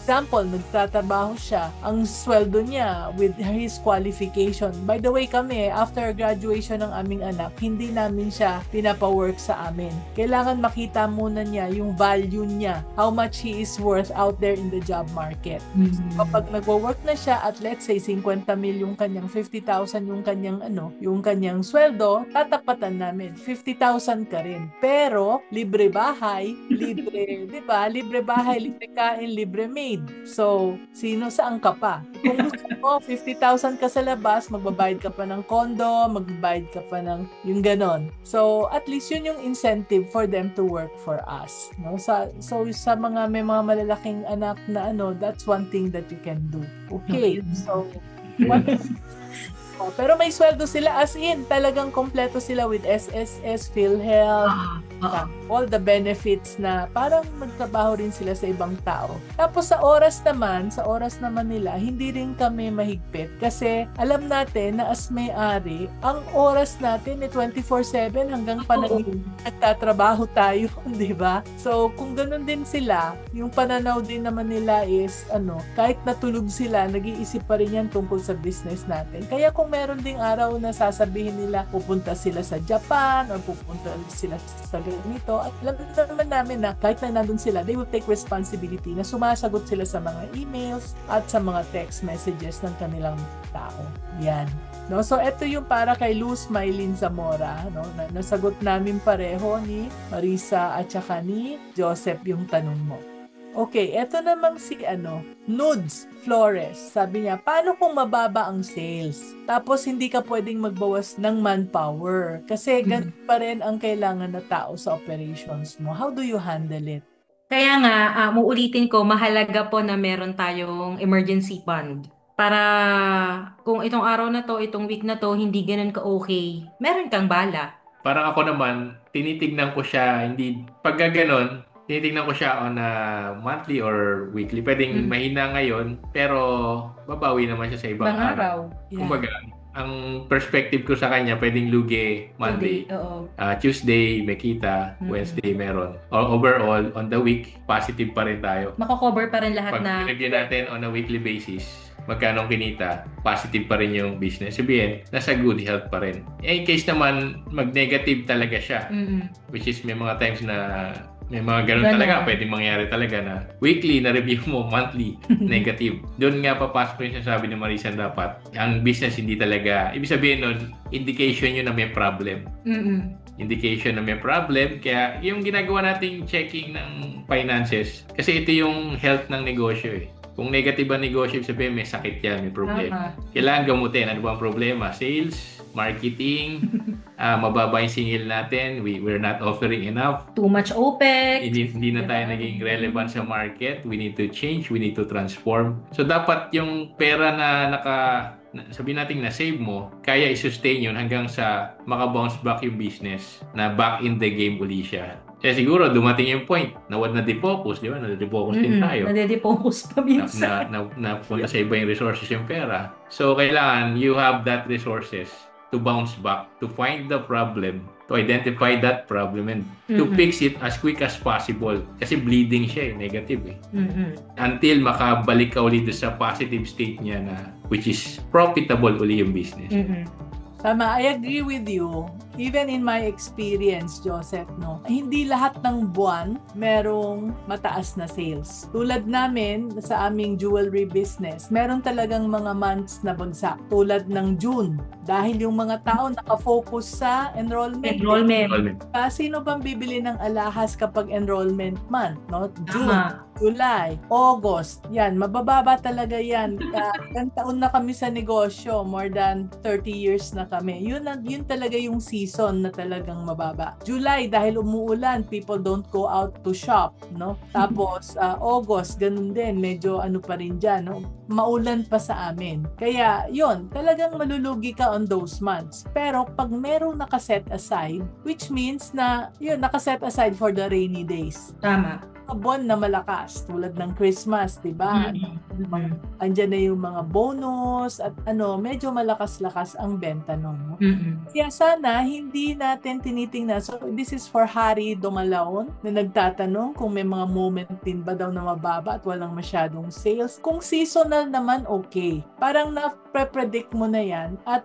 example, nagtatrabaho siya, ang sweldo niya with his qualification. By the way, kami, after graduation ng aming anak, hindi namin siya pinapawork sa amin. Kailangan makita muna niya yung value niya, how much he is worth out there in the job market. So, kapag nagwo-work na siya at let's say 50 mil yung kanyang, 50,000 yung kanyang sweldo, tatapatan namin. 50,000 ka rin. Pero, libre bahay, libre, di ba? Libre bahay, libre kain, libre maid. So, saan ka pa? Kung gusto mo, 50,000 ka sa labas, magbabayad ka pa ng kondo, magbabayad ka pa ng yung ganon. So, at least yun yung incentive for them to work for us. No? So, sa mga may mga malalaking anak na that's one thing that you can do. Okay. So, what pero may sweldo sila as in, talagang kompleto sila with SSS, PhilHealth, all the benefits na parang magtrabaho rin sila sa ibang tao. Tapos sa oras naman nila, hindi rin kami mahigpit kasi alam natin na as may-ari, ang oras natin 24/7 hanggang panahon nagtatrabaho tayo, di ba? So kung ganun din sila, yung pananaw din naman nila is kahit natulog sila, nag-iisip pa rin yan tungkol sa business natin. Kaya kung meron ding araw na sasabihin nila pupunta sila sa Japan or pupunta sila sa ganito, at alam naman namin na kahit na nandun sila, they will take responsibility na sumasagot sila sa mga emails at sa mga text messages ng kanilang tao. Yan. No, so ito yung para kay Luz Maylin Zamora, no, na nasagot namin pareho ni Marisa at saka ni Joseph yung tanong mo. Okay, eto namang si Nudes Flores. Sabi niya, paano kung mababa ang sales? Tapos hindi ka pwedeng magbawas ng manpower kasi ganun pa rin ang kailangan na tao sa operations mo. How do you handle it? Kaya nga, uulitin ko, mahalaga po na meron tayong emergency fund. Para kung itong araw na to, itong week na to, hindi ganun ka-okay, meron kang bala. Parang ako naman, tinitignan ko siya, pag gano'n, tinitignan ko siya on a monthly or weekly. Pwedeng mahina ngayon, pero babawi naman siya sa ibang araw. Yeah. Kumbaga, ang perspective ko sa kanya, pwedeng lugi Monday, Tuesday may kita, Wednesday meron. Or overall, on the week, positive pa rin tayo. Mako-cover pa rin lahat Pag review natin on a weekly basis, magkano kinita, positive pa rin yung business. Sabihin, nasa good health pa rin. In case naman, mag-negative talaga siya. Which is may mga times na may mga ganun talaga, pwedeng mangyari talaga na weekly na review mo, monthly, negative. Doon nga papasok yung sinasabi ni Marisa dapat, ang business hindi talaga, ibig sabihin nun, indication yun na may problem. Indication na may problem, kaya yung ginagawa nating checking ng finances, kasi ito yung health ng negosyo eh. Kung negative ang negosyo, sabihin may sakit yan, may problema. Kailangan gamutin. Ano ba ang problema? Sales, marketing, mababa yung singil natin, we're not offering enough. Too much OPEX. Hindi na tayo naging relevant sa market. We need to change, we need to transform. So dapat yung pera na sabihin natin na-save mo, kaya i-sustain yun hanggang sa maka-bounce back yung business na back in the game uli siya. Kaya siguro dumating yung point na na-defocus, di ba? Na-defocus din tayo. Na-defocus pa minsan. Napunta sa iba yung resources yung pera. So, kailangan you have that resources to bounce back, to find the problem, to identify that problem, and to fix it as quick as possible. Kasi bleeding siya negative Until makabalik ka ulit sa positive state niya na which is profitable uli yung business. Tama, I agree with you. Even in my experience, Joseph, hindi lahat ng buwan merong mataas na sales. Tulad namin sa aming jewelry business, meron talagang mga months na bagsak. Tulad ng June, dahil yung mga tao nakafocus sa enrollment. Sino bang bibili ng alahas kapag enrollment month? June, July, August, yan, mabababa talaga yan. Ilang taon na kami sa negosyo, more than 30 years na kami. Yun talaga yung season na talagang mababa. July, dahil umuulan, people don't go out to shop, Tapos, August, ganun din, medyo pa rin dyan, maulan pa sa amin. Kaya, yun, talagang malulugi ka on those months. Pero, pag merong nakaset aside, which means na, yun, nakaset aside for the rainy days. Tama. mga buwan na malakas tulad ng Christmas, 'di ba? Andiyan na yung mga bonus at medyo malakas-lakas ang benta noon. Kaya sana hindi natin tinitingnan. So this is for Harry Dumalaon na nagtatanong kung may mga moment din ba daw na mababa at walang masyadong sales. Kung seasonal naman, okay. Parang na-predict mo na yan at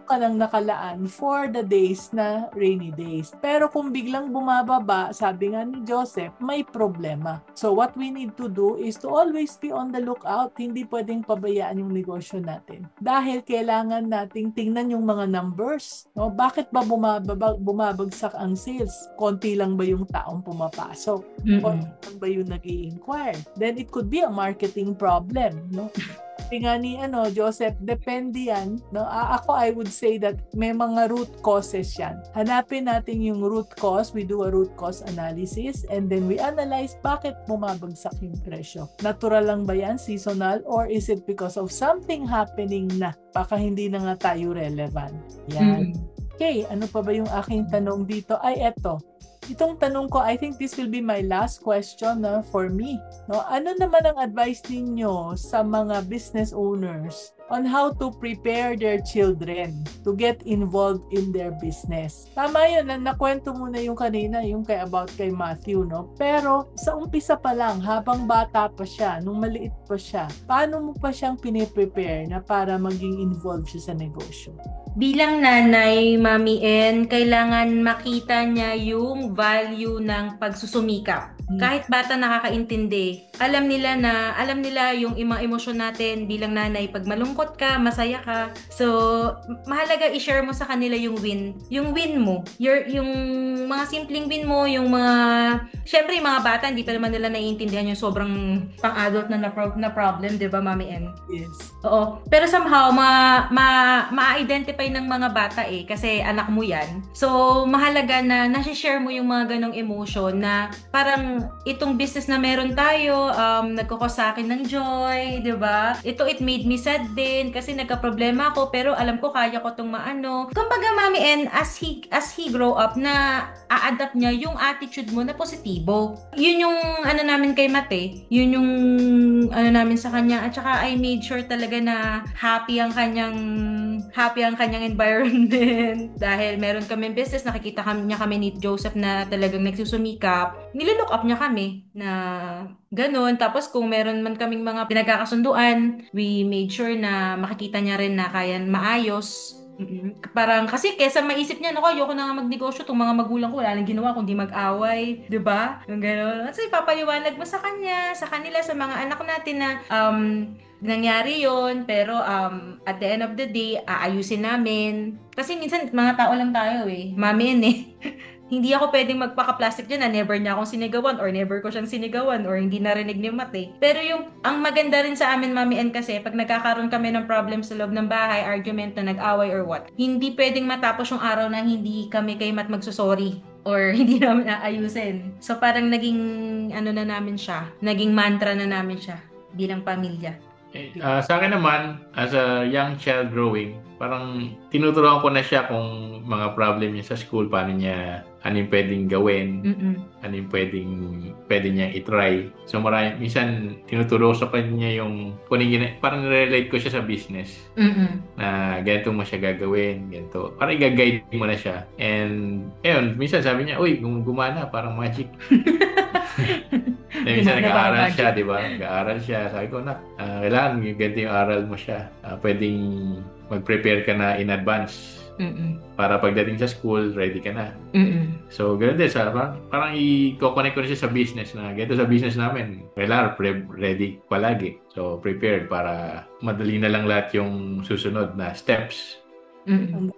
ka lang nakalaan for the days na rainy days. Pero kung biglang bumababa, sabi nga ni Joseph, may problema. So what we need to do is to always be on the lookout. Hindi pwedeng pabayaan yung negosyo natin. Dahil kailangan nating tingnan yung mga numbers. No? Bakit ba bumabagsak ang sales? Konti lang ba yung taong pumapasok? Konti lang ba yung nag-i-inquire? Then it could be a marketing problem. No? Nga ni Joseph, depende yan. No? Ako, I would say that may mga root causes yan. Hanapin natin yung root cause. We do a root cause analysis and then we analyze bakit bumabagsak yung presyo. Natural lang ba yan? Seasonal? Or is it because of something happening na? Baka hindi na nga tayo relevant. Yan. Okay, ano pa ba yung aking tanong dito? Ay, eto. Itong tanong ko, I think this will be my last question for me. No? Ano naman ang advice ninyo sa mga business owners on how to prepare their children to get involved in their business? Tama yun, nakwento mo na yung kanina, yung about kay Matthew, no? Pero sa umpisa pa lang, habang bata pa siya, nung maliit pa siya, paano mo pa siyang piniprepare na para maging involved siya sa negosyo? Bilang nanay, Mami En, kailangan makita niya yung value ng pagsusumikap. Kahit bata nakakaintindi, alam nila yung mga emosyon natin bilang nanay. Pag malungkot ka, masaya ka. So, mahalaga i-share mo sa kanila yung win. Yung win mo. Yung mga simpleng win mo, yung mga... Siyempre, yung mga bata, hindi pa naman nila naiintindihan yung sobrang pang-adult na problem, di ba, Mami En? Yes. Oo. Pero somehow, ma-identify ng mga bata kasi anak mo yan. So, mahalaga na nasi-share mo yung mga ganong emotion na parang itong business na meron tayo, nagkukos sa akin ng joy, di ba? It made me sad din kasi nagka-problema ako pero alam ko kaya ko itong maano. Kumbaga, Mami En, as he grow up, na a-adapt niya yung attitude mo na positibo. Yun yung namin kay Mate. Yun yung namin sa kanya. At saka I made sure talaga na happy ang kanyang environment. Dahil meron kami business, nakikita niya kami ni Joseph na talagang nagsusumikap. Nililook up niya kami na ganun. Tapos kung meron man kaming mga pinagkakasunduan, we made sure na makikita niya rin na kaya maayos. Parang kasi kesa maisip niya, ayoko na nga magnegosyo, itong mga magulang ko wala nang ginawa kundi mag-away, 'di ba? Yung gano'n. Kasi papaliwanag mo sa kanila, sa mga anak natin na nangyari yon pero at the end of the day, aayusin namin. Kasi minsan mga tao lang tayo Mami En Hindi ako pwedeng magpaka-plastic dyan na never niya akong sinigawan or never ko siyang sinigawan or hindi narinig ni Mate. Pero ang maganda rin sa amin, Mami En, kasi pag nagkakaroon kami ng problem sa loob ng bahay, argument na nag-away or what, hindi pwedeng matapos yung araw na hindi kami kay Mat magsusorry or hindi namin aayusin. So parang naging na namin siya, naging mantra na namin siya bilang pamilya. Sa akin naman, as a young child growing, parang tinuturuan ko na siya kung mga problem niya sa school, paano niya, ano yung pwedeng gawin, ano yung pwede niya itry. So minsan tinuturo sa kanya yung, parang relate ko siya sa business. Na ganito mo siya gagawin, ganito. Parang i-guide mo na siya. And, minsan sabi niya, uy, gumana, parang magic. Minsan nag-aaral siya, di ba? Nag-aaral siya. Sabi ko, kailangan ganito yung aral mo siya. Pwedeng mag-prepare ka na in advance. Para pagdating sa school, ready ka na. So, ganun din. Parang i-connect ko na siya sa business na ganito sa business namin. Kailangan ready palagi. So, prepared para madali na lang lahat yung susunod na steps. Ang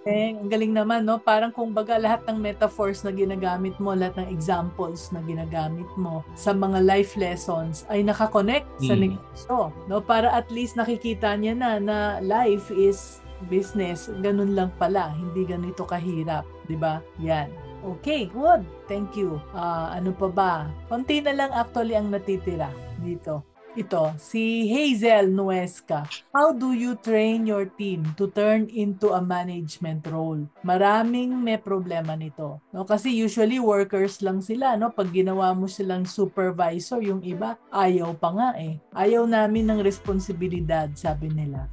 galing naman, no? Parang kumbaga lahat ng metaphors na ginagamit mo, lahat ng examples na ginagamit mo sa mga life lessons ay nakakonect sa negosyo, no? Para at least nakikita niya na life is business. Ganun lang pala, hindi ganito kahirap, 'di ba? Yan. Okay, good. Thank you. Ano pa ba? Konti na lang actually ang natitira dito. Ito, si Hazel Nuesca. How do you train your team to turn into a management role? Maraming may problema nito. No? Kasi usually workers lang sila. No? Pag ginawa mo silang supervisor, yung iba, ayaw pa nga eh. Ayaw namin ng responsibilidad, sabi nila.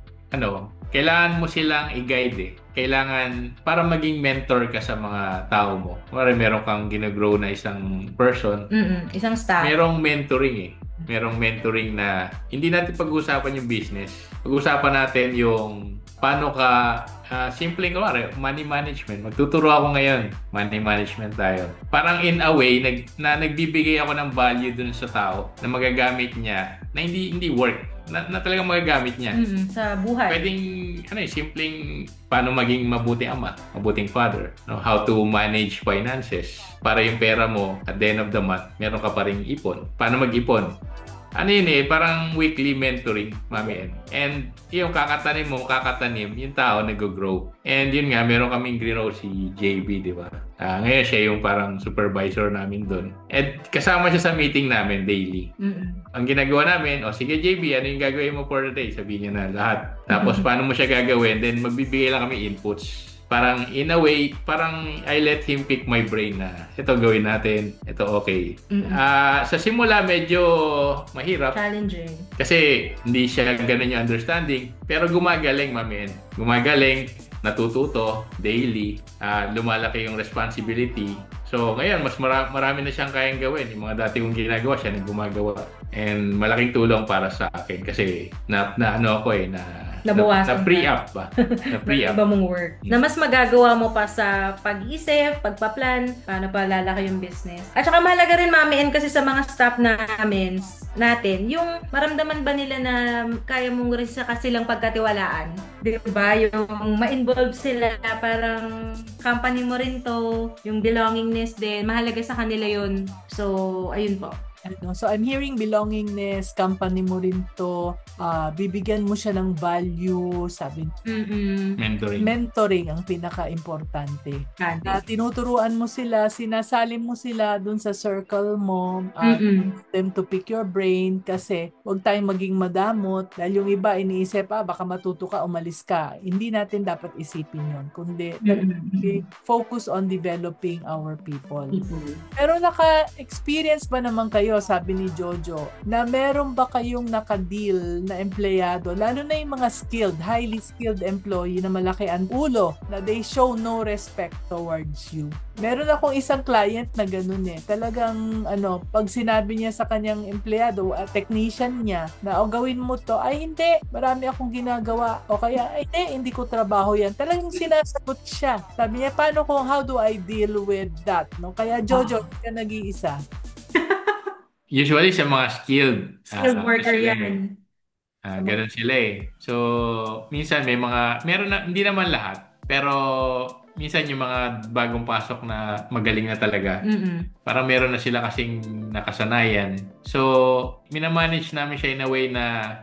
Kailangan mo silang i-guide eh. Kailangan, para maging mentor ka sa mga tao mo. Meron kang ginagrow na isang person. Isang staff. Merong mentoring eh. Merong mentoring na hindi natin pag-uusapan yung business. Pag-uusapan natin yung paano ka, simpleng money management. Magtuturo ako ngayon. Money management tayo. Parang in a way, nagbibigay ako ng value dun sa tao na magagamit niya na hindi work. Na talagang magagamit niya. Sa buhay. Pwedeng, simpleng paano maging mabuting ama, mabuting father. No? How to manage finances. Para yung pera mo, at the end of the month, meron ka pa rin ipon. Paano mag-ipon? Parang weekly mentoring, Mami N. And yung kakatanim, yung tao nag-grow. And yun nga, meron kaming grow si JB, di ba? Ngayon siya yung parang supervisor namin doon. And kasama siya sa meeting namin daily. Ang ginagawa namin, sige JB, ano yung gagawin mo for the day? Sabihin niya na lahat. Tapos paano mo siya gagawin? Then magbibigay lang kami inputs. Parang in a way, parang I let him pick my brain na ito gawin natin, ito okay. Sa simula medyo mahirap. Challenging. Kasi hindi siya ganun yung understanding. Pero gumagaling, Mami. Gumagaling, natututo daily, lumalaki yung responsibility. So ngayon, mas marami na siyang kayang gawin. Yung mga dati kong ginagawa, siya nang gumagawa. And malaking tulong para sa akin kasi na-free up ba? Na-free up. Iba mong work. Na mas magagawa mo pa sa pag-isip, pagpa-plan, paano pa lalaki yung business. At saka mahalaga rin, Mami N, kasi sa mga staff natin, yung maramdaman ba nila na kaya mong rin silang pagkatiwalaan? Diba? Yung ma-involve sila, parang company mo rin to, yung belongingness din, mahalaga sa kanila yun. So, ayun po. So, I'm hearing belongingness, company mo rin to, bibigyan mo siya ng value, sabi. Mentoring ang pinaka-importante. Na tinuturuan mo sila, sinasalim mo sila dun sa circle mo, them to pick your brain, kasi huwag tayong maging madamot, dahil yung iba iniisip, baka matuto ka, umalis ka. Hindi natin dapat isipin yun, kundi focus on developing our people. Pero naka-experience ba naman kayo, sabi ni Jojo, na meron ba kayong naka-deal na empleyado, lalo na yung mga skilled, highly skilled employee na malaki ang ulo, na they show no respect towards you? Meron akong isang client na ganun eh. Talagang, pag sinabi niya sa kanyang empleyado, technician niya, na gawin mo to, ay hindi, marami akong ginagawa. O kaya, ay hindi ko trabaho yan. Talagang sinasagot siya. Sabi niya, how do I deal with that? No? Kaya Jojo, ka nag-iisa. Usually sa mga skilled worker yan. Ganun sila eh. So, minsan meron na, hindi naman lahat, pero minsan yung mga bagong pasok na magaling na talaga, parang meron na sila kasing nakasanayan. So, minamanage namin siya in a way na,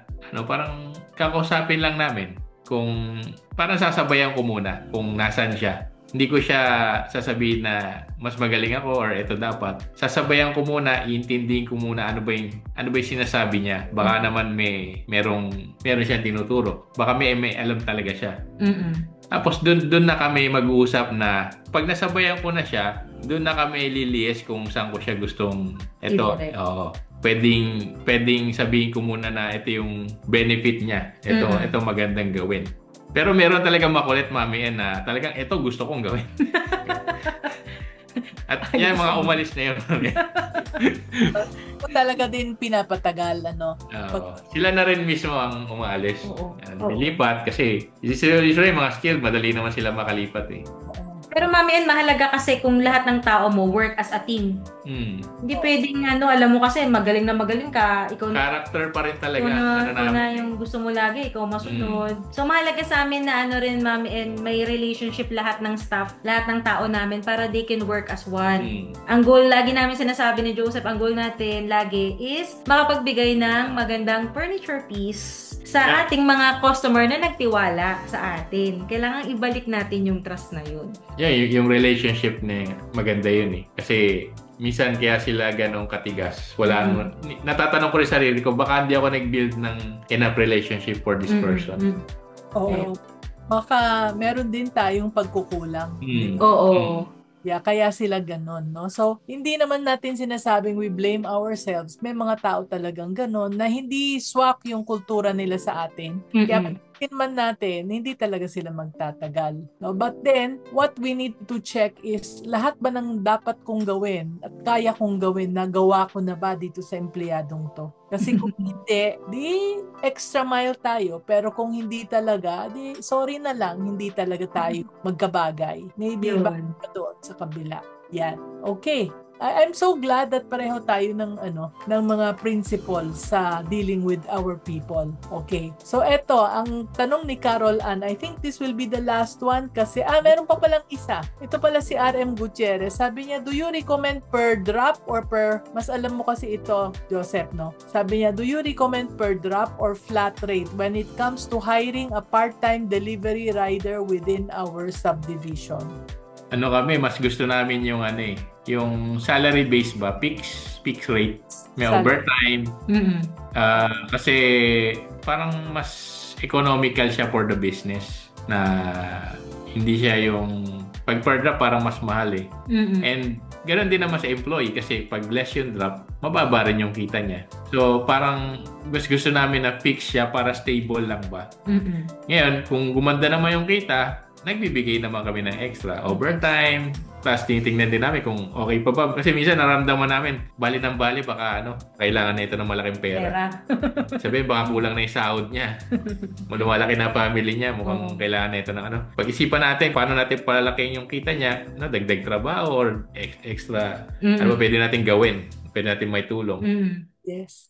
parang kakausapin lang namin kung, parang sasabayan ko muna kung nasan siya. Hindi ko siya sasabihin na mas magaling ako or ito dapat. Sasabayan ko muna, iintindihin ko muna ano ba yung sinasabi niya. Baka naman meron siyang tinuturo. Baka may alam talaga siya. Tapos doon na kami mag-uusap na pag nasabayan ko na siya, doon na kami lilies kung saan ko siya gustong ito. Pwedeng sabihin ko muna na ito yung benefit niya. Ito magandang gawin. Pero meron talagang makulit, Mami N, na talagang ito gusto kong gawin. At yan, mga umalis na yun. Talaga din pinapatagal, sila na rin mismo ang umaalis. Nilipat kasi usually mga skill, madali naman sila makalipat eh. Pero Mami N, mahalaga kasi kung lahat ng tao mo work as a team. Hindi pwedeng alam mo kasi magaling ka, ikaw character pa rin talaga. Ikaw na yung gusto mo lagi, ikaw masunod. So mahalaga sa amin na Mami N, may relationship lahat ng staff, lahat ng tao namin para they can work as one. Ang goal, lagi namin sinasabi ni Joseph, ang goal natin lagi is makapagbigay ng magandang furniture piece sa ating mga customer na nagtiwala sa atin. Kailangan ibalik natin yung trust na yun. Yeah, yung relationship na maganda yun eh. Kasi minsan kaya sila ganong katigas. Natatanong ko rin sarili ko, baka hindi ako nag-build ng enough relationship for this person. Oo. Baka meron din tayong pagkukulang. Oo. Yeah, kaya sila ganon, no? So, hindi naman natin sinasabing we blame ourselves. May mga tao talagang ganon na hindi swak yung kultura nila sa atin. Kaya man natin, hindi talaga sila magtatagal. No? But then, what we need to check is lahat ba ng dapat kong gawin at kaya kong gawin na gawa ko na ba dito sa empleyadong to? Kasi kung hindi, di extra mile tayo. Pero kung hindi talaga, di sorry na lang, hindi talaga tayo magkabagay. Maybe iba pa doon sa kabila. Yan. Okay. I'm so glad that pareho tayo ng mga principles sa dealing with our people. Okay. So eto, ang tanong ni Carol Ann, I think this will be the last one kasi meron pa palang isa. Ito pala si RM Gutierrez. Sabi niya, do you recommend per drop or per, mas alam mo kasi ito, Joseph, no? Sabi niya, do you recommend per drop or flat rate when it comes to hiring a part-time delivery rider within our subdivision? Kami, mas gusto namin yung yung salary base ba, fixed rate, may overtime. Kasi parang mas economical siya for the business na hindi siya yung pag per drop parang mas mahal eh. And ganoon din naman sa employee kasi pag less yung drop, mababa rin yung kita niya. So parang gusto namin na fix siya para stable lang ba. Ngayon, kung gumanda naman yung kita, nagbibigay naman kami ng extra overtime. Plus, tinitingnan din namin kung okay pa ba. Kasi minsan naramdaman namin, bali ng bali, baka kailangan na ito ng malaking pera. Sabihin, baka kulang na yung sahod niya. Lumalaki na family niya, mukhang kailangan na ito ng Pag-isipan natin, paano natin palalakihin yung kita niya, dagdag trabaho or extra, ano ba pwede natin gawin? Pwede natin may tulong. Yes.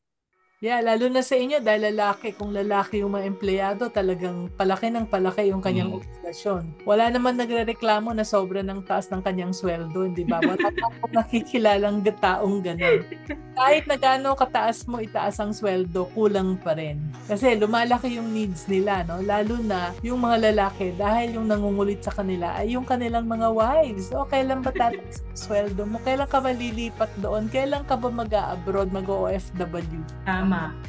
Yeah, lalo na sa inyo dahil lalaki. Kung lalaki yung mga empleyado, talagang palaki ng palaki yung kanyang obligasyon. Wala naman nagrereklamo na sobra ng taas ng kanyang sweldo, di ba? Wala akong nakikilalang taong ganun. Kahit na gaano kataas mo itaas ang sweldo, kulang pa rin. Kasi lumalaki yung needs nila, no? Lalo na yung mga lalaki dahil yung nangungulit sa kanila ay yung kanilang mga wives. O, kailan ba tataas ang sweldo mo? Kailan ka malilipat doon? Kailan ka ba mag-a-abroad, mag-OFW?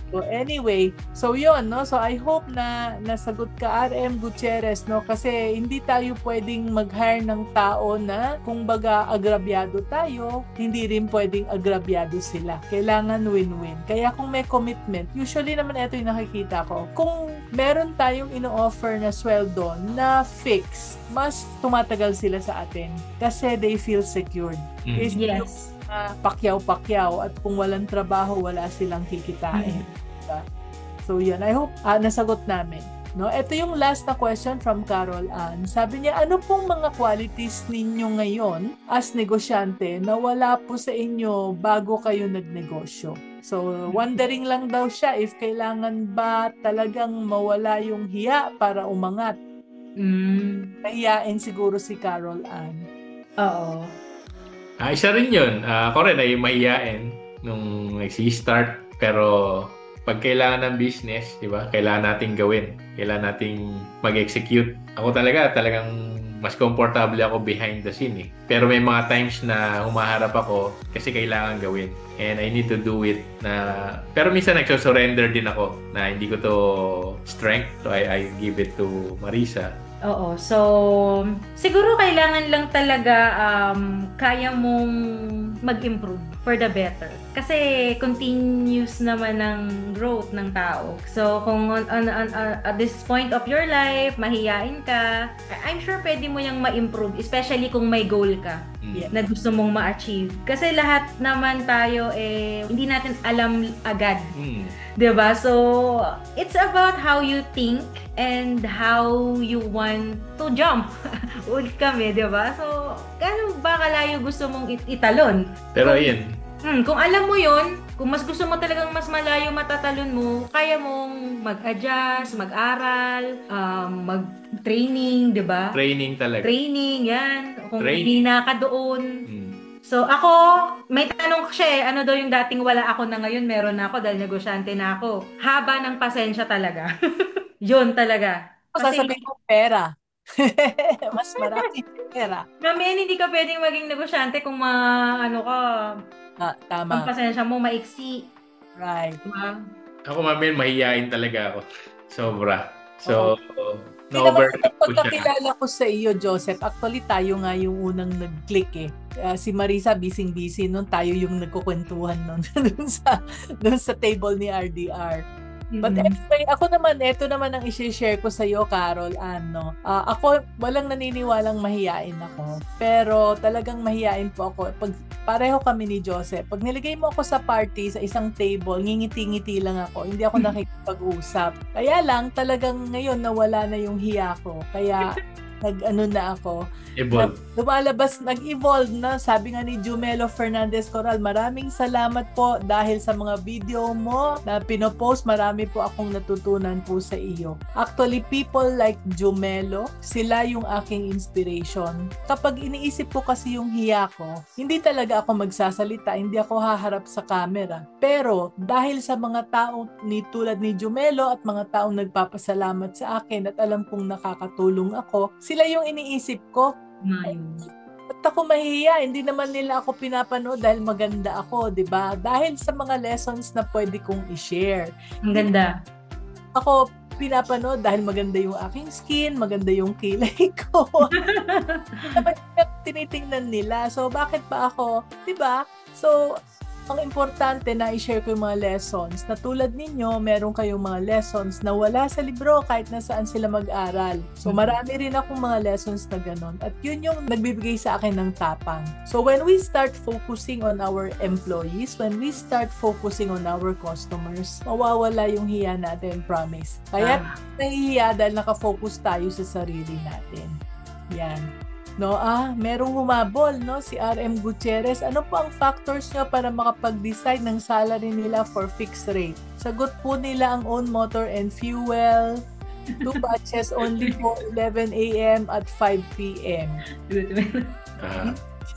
So anyway, so yun, no? So I hope na nasagot ka, RM Gutierrez, no? Kasi hindi tayo pwedeng mag-hire ng tao na kung baga agrabyado tayo, hindi rin pwedeng agrabyado sila. Kailangan win-win. Kaya kung may commitment, usually naman ito yung nakikita ko. Kung meron tayong ino-offer na sweldo na fixed, mas tumatagal sila sa atin kasi they feel secured. Yes. Pakyaw-pakyaw at kung walang trabaho, wala silang kikitain. Diba? So yan, I hope nasagot namin. No, ito yung last na question from Carol Ann. Sabi niya, ano pong mga qualities ninyo ngayon as negosyante na wala po sa inyo bago kayo nagnegosyo? So, wondering lang daw siya if kailangan ba talagang mawala yung hiya para umangat. Nahiyain siguro si Carol Ann. Oo. Isa rin yun. Ako rin ay mahiyain nung nag-start. Pero pag kailangan ng business, di ba? Kailangan nating gawin. Kailangan nating mag-execute. Ako talagang mas comfortable ako behind the scene eh. Pero may mga times na humaharap ako kasi kailangan gawin. And I need to do it pero minsan nagsusurrender din ako na hindi ko to strength. So I give it to Marisa. Oo. So, siguro kailangan lang talaga kaya mong mag-improve for the better. Kasi continuous naman ng growth ng tao. So, kung at this point of your life, mahiyain ka, I'm sure pwede mo yung ma-improve, especially kung may goal ka na gusto mong ma-achieve. Kasi lahat naman tayo, hindi natin alam agad. Diba? So, it's about how you think and how you want to jump. Ulit kami, diba? So, gaano ba kalayo gusto mong italon? Pero yun. Kung alam mo yun, kung mas gusto mo talagang mas malayo matatalon mo, kaya mong mag-adjust, mag-aral, mag-training, diba? Training talaga. Training, yan. Kung hindi na ka doon. So, ako, may tanong siya ano daw yung dating wala ako na ngayon, meron na ako dahil negosyante na ako. Haba ng pasensya talaga. Yun talaga. Sasabihin ko pera. Mas marami pera. Mami, hindi ka pwedeng maging negosyante kung ang Tama. pasensya mo maiksi. Right. Diba? Ako, mami, mahihain talaga ako. Sobra. So, Hindi naman na-overcome yung ko siya. pagkakilala ko sa iyo, Joseph. Actually, tayo nga yung unang nag-click eh. Si Marisa, busy-busy nun. Tayo yung nagkukwentuhan nun dun sa table ni RDR. But anyway, ako naman, ito naman ang i-share ko sa iyo, Carol. Ako, walang naniniwalang mahiyain ako. Pero talagang mahiyain po ako. Pag pareho kami ni Joseph, pag nilagay mo ako sa party, sa isang table, ngingiti-ngiti lang ako. Hindi ako nakikipag-usap. Kaya lang, talagang ngayon nawala na yung hiya ko. Kaya nag-ano na ako. Evolve. Nag-evolve na. Sabi nga ni Jumelo Fernandez Coral, maraming salamat po dahil sa mga video mo na pinopost. Marami po akong natutunan po sa iyo. Actually, people like Jumelo, sila yung aking inspiration. Kapag iniisip ko kasi yung hiya ko, hindi talaga ako magsasalita, hindi ako haharap sa camera. Pero dahil sa mga tao tulad ni Jumelo at mga taong nagpapasalamat sa akin at alam kong nakakatulong ako, sila yung iniisip ko. At ako mahihiya, hindi naman nila ako pinapanood dahil maganda ako, 'di ba? Dahil sa mga lessons na pwede kong i-share. Ang ganda. Ako pinapanood dahil maganda yung aking skin, maganda yung kilay ko. Dapat tinitingnan nila. So bakit pa ako, 'di ba? So ang importante na i-share ko yung mga lessons na tulad ninyo, meron kayong mga lessons na wala sa libro kahit nasaan sila mag-aral. So marami rin akong mga lessons na ganun. At yun yung nagbibigay sa akin ng tapang. So when we start focusing on our employees, when we start focusing on our customers, mawawala yung hiya natin, promise. Kaya nahihiya dahil nakafocus tayo sa sarili natin. Yan. No, merong humabol, no, si RM Gutierrez. Ano po ang factors nyo para makapag-decide ng salary nila for fixed rate? Sagot po nila ang own motor and fuel, 2 batches only po, 11 a.m. at 5 p.m.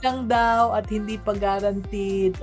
Lang daw at hindi pa guaranteed,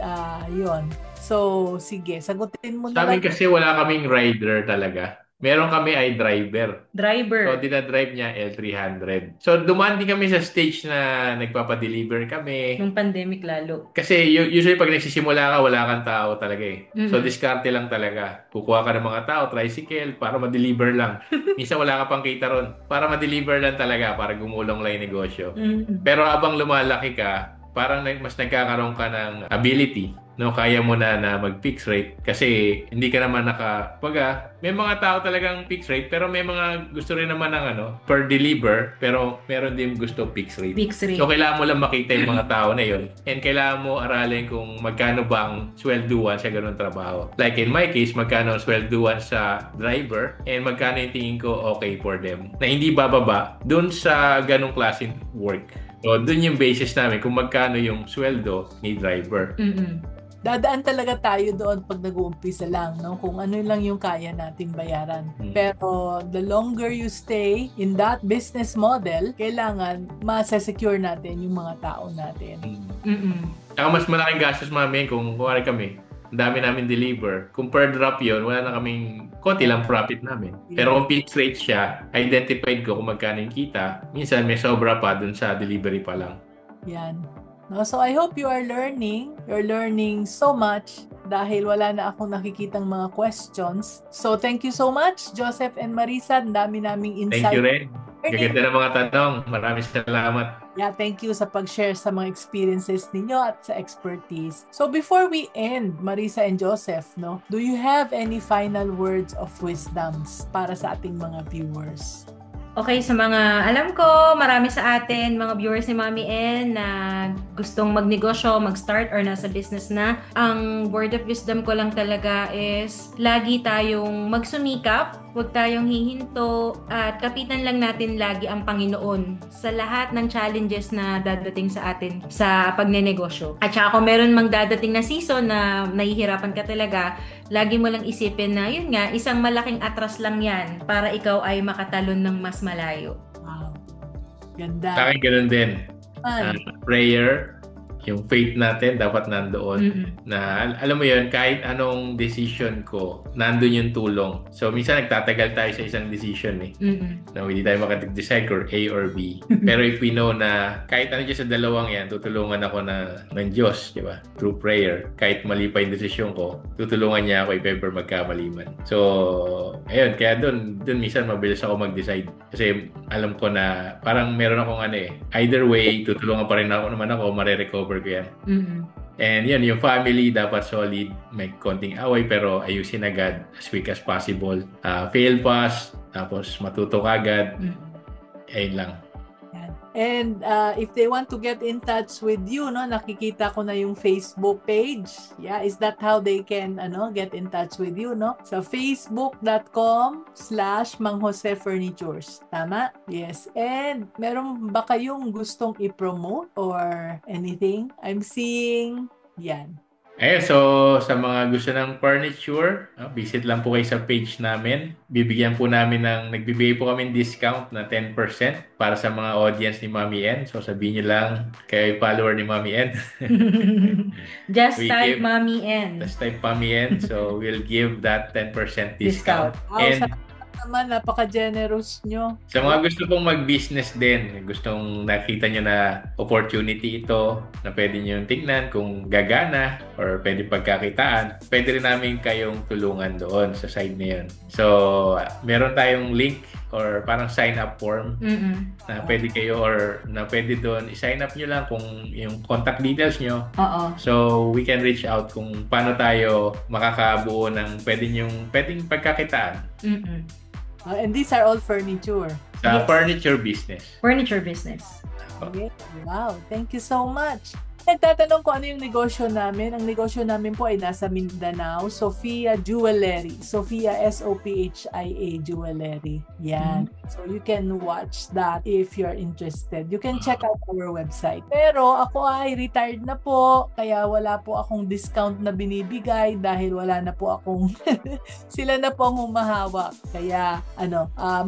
yon. So, sige, sagutin mo na. Sa amin kasi wala kaming rider talaga. Meron kami ay driver. So, dinadrive niya L300. So, dumaan din kami sa stage na nagpapadeliver kami. Nung pandemic lalo. Kasi usually pag nagsisimula ka, wala kang tao talaga eh. So, diskarte lang talaga. Kukuha ka ng mga tao, tricycle, para ma-deliver lang. Minsan wala ka pang kita ron. Para ma-deliver lang talaga, para gumulong lang yung negosyo. Pero habang lumalaki ka, parang mas nagkakaroon ka ng ability, no, kaya mo na mag-fix rate kasi hindi ka naman may mga tao talagang fix rate pero may mga gusto rin naman ng per deliver pero meron din gusto fix rate. So kailangan mo lang makita yung mga tao na yun and kailangan mo aralin kung magkano ba ang swelduhan sa ganung trabaho. Like in my case, magkano ang swelduhan sa driver and magkano yung tingin ko okay for them na hindi bababa dun sa ganung klaseng work. So, dun yung basis namin kung magkano yung sweldo ni driver. Dadaan talaga tayo doon pag nag-uumpisa lang, no? Kung ano lang yung kaya nating bayaran. Pero the longer you stay in that business model, kailangan ma-secure natin yung mga tao natin. Saka mas malaking gastos namin kung kuwari kami. Ang dami namin deliver. Kung per drop yun, wala na kaming konti lang profit namin. Pero kung fixed rate siya, identified ko kung magkano yung kita. Minsan may sobra pa dun sa delivery pa lang. Yan. No, so I hope you are learning. You're learning so much dahil wala na akong nakikitang mga questions. So thank you so much, Joseph and Marisa. Ang dami naming insight. Thank you rin. Gaganda ng mga tanong. Maraming salamat. Yeah, thank you sa pag-share sa mga experiences ninyo at sa expertise. So before we end, Marisa and Joseph, no, do you have any final words of wisdoms para sa ating mga viewers? Okay, sa mga alam ko, marami sa atin, mga viewers ni Mami N na gustong magnegosyo, mag-start or nasa business na, ang word of wisdom ko lang talaga is lagi tayong magsumikap, huwag tayong hihinto, at kapitan lang natin lagi ang Panginoon sa lahat ng challenges na dadating sa atin sa pagnenegosyo. At saka kung meron mang dadating na season na nahihirapan ka talaga, lagi mo lang isipin na yun nga, isang malaking atras lang yan para ikaw ay makatalon ng mas malayo. Wow. Ganda. Sa akin ganun din. Prayer, yung faith natin dapat nandoon. Na alam mo yun, kahit anong decision ko, nandun yung tulong. So minsan nagtatagal tayo sa isang decision na hindi tayo makapag-decide or A or B. Pero if we know na kahit ano dyan sa dalawang yan, tutulungan ako ng Diyos, di ba? Through prayer. Kahit mali pa yung desisyon ko, tutulungan niya ako if ever magkamali man. So, ayun, kaya dun minsan mabilis ako mag-decide. Kasi alam ko na parang meron akong either way, tutulungan pa rin ako mare-recover ko yan. And yun, yung family dapat solid, may konting away pero ayusin agad as quick as possible. Fail fast, tapos matuto agad. Ayun lang. And if they want to get in touch with you, no, nakikita ko na yung Facebook page. Yeah, is that how they can get in touch with you, no? So facebook.com/mangjosefurnitures. Tama? Yes. And meron ba kayong gustong i-promote or anything? I'm seeing yan. So sa mga gusto ng furniture, visit lang po kayo sa page namin. Nagbibigay po kami discount na 10% para sa mga audience ni Mommy N. So sabihin niyo lang, kayo follower ni Mommy N. Just type Mommy N. Just type Mommy N. So we'll give that 10% discount. And naman, napaka-generous nyo. Sa mga gusto pong mag-business din, gustong nakita nyo na opportunity ito na pwede nyo tingnan kung gagana or pwede pagkakitaan, pwede rin namin kayong tulungan doon sa side na yun. So, meron tayong link or parang sign-up form na pwede kayo or na pwede doon i-sign up nyo lang kung yung contact details nyo. So, we can reach out kung paano tayo makakabuo ng pwedeng pagkakitaan. And these are all furniture. Sa furniture business. Furniture business. Okay. Wow. Thank you so much. Nagtatanong ko ano yung negosyo namin. Ang negosyo namin po ay nasa Mindanao, Sophia Jewelry. Sophia, S-O-P-H-I-A Jewelry. Yan. So you can watch that if you're interested. You can check out our website. Pero ako ay retired na po, kaya wala po akong discount na binibigay dahil wala na po akong sila na po ang humahawak. Kaya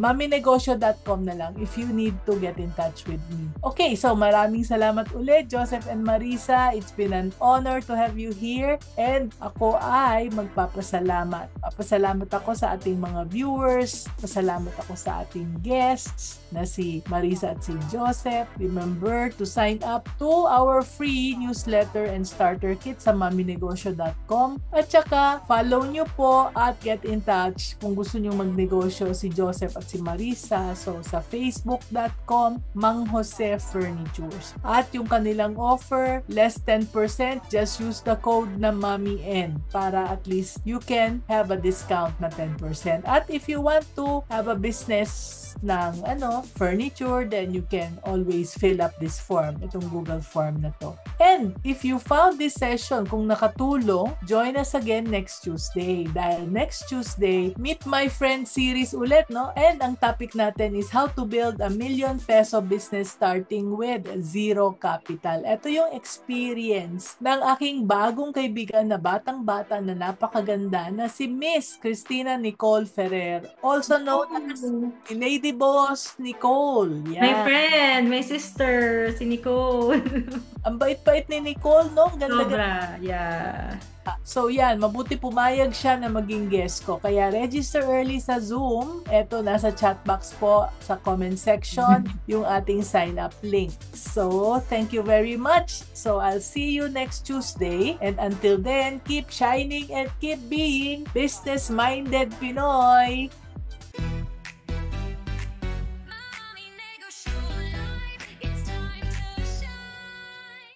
maminegosyo.com na lang if you need to get in touch with me. Okay, so maraming salamat ulit, Joseph and Marisa. It's been an honor to have you here. And ako ay magpapasalamat. Papasalamat ako sa ating mga viewers. Pasalamat ako sa ating guests na si Marisa at si Joseph. Remember to sign up to our free newsletter and starter kit sa maminegosyo.com. At saka follow nyo po at get in touch kung gusto nyo magnegosyo si Joseph at si Marisa. So sa facebook.com Mang Jose Furnitures. At yung kanilang offer, less 10%, just use the code na Mommy N para at least you can have a discount na 10%. At if you want to have a business ng furniture, then you can always fill up this form, itong Google form na to. And if you found this session, kung nakatulong, join us again next Tuesday. Dahil next Tuesday, Meet My Friend series ulit, no? And ang topic natin is how to build a ₱1 million business starting with zero capital. Ito yung experience ng aking bagong kaibigan na batang-bata na napakaganda na si Miss Christina Nicole Ferrer, also known as Lady Boss Nicole. Yan. My friend, my sister, si Nicole. Ang bait-bait ni Nicole, no? Ganda. Sobra, yeah. So yan, mabuti pumayag siya na maging guest ko. Kaya register early sa Zoom. Eto, nasa chat box po sa comment section yung ating sign up link. So, thank you very much. So, I'll see you next Tuesday. And until then, keep shining and keep being business-minded Pinoy.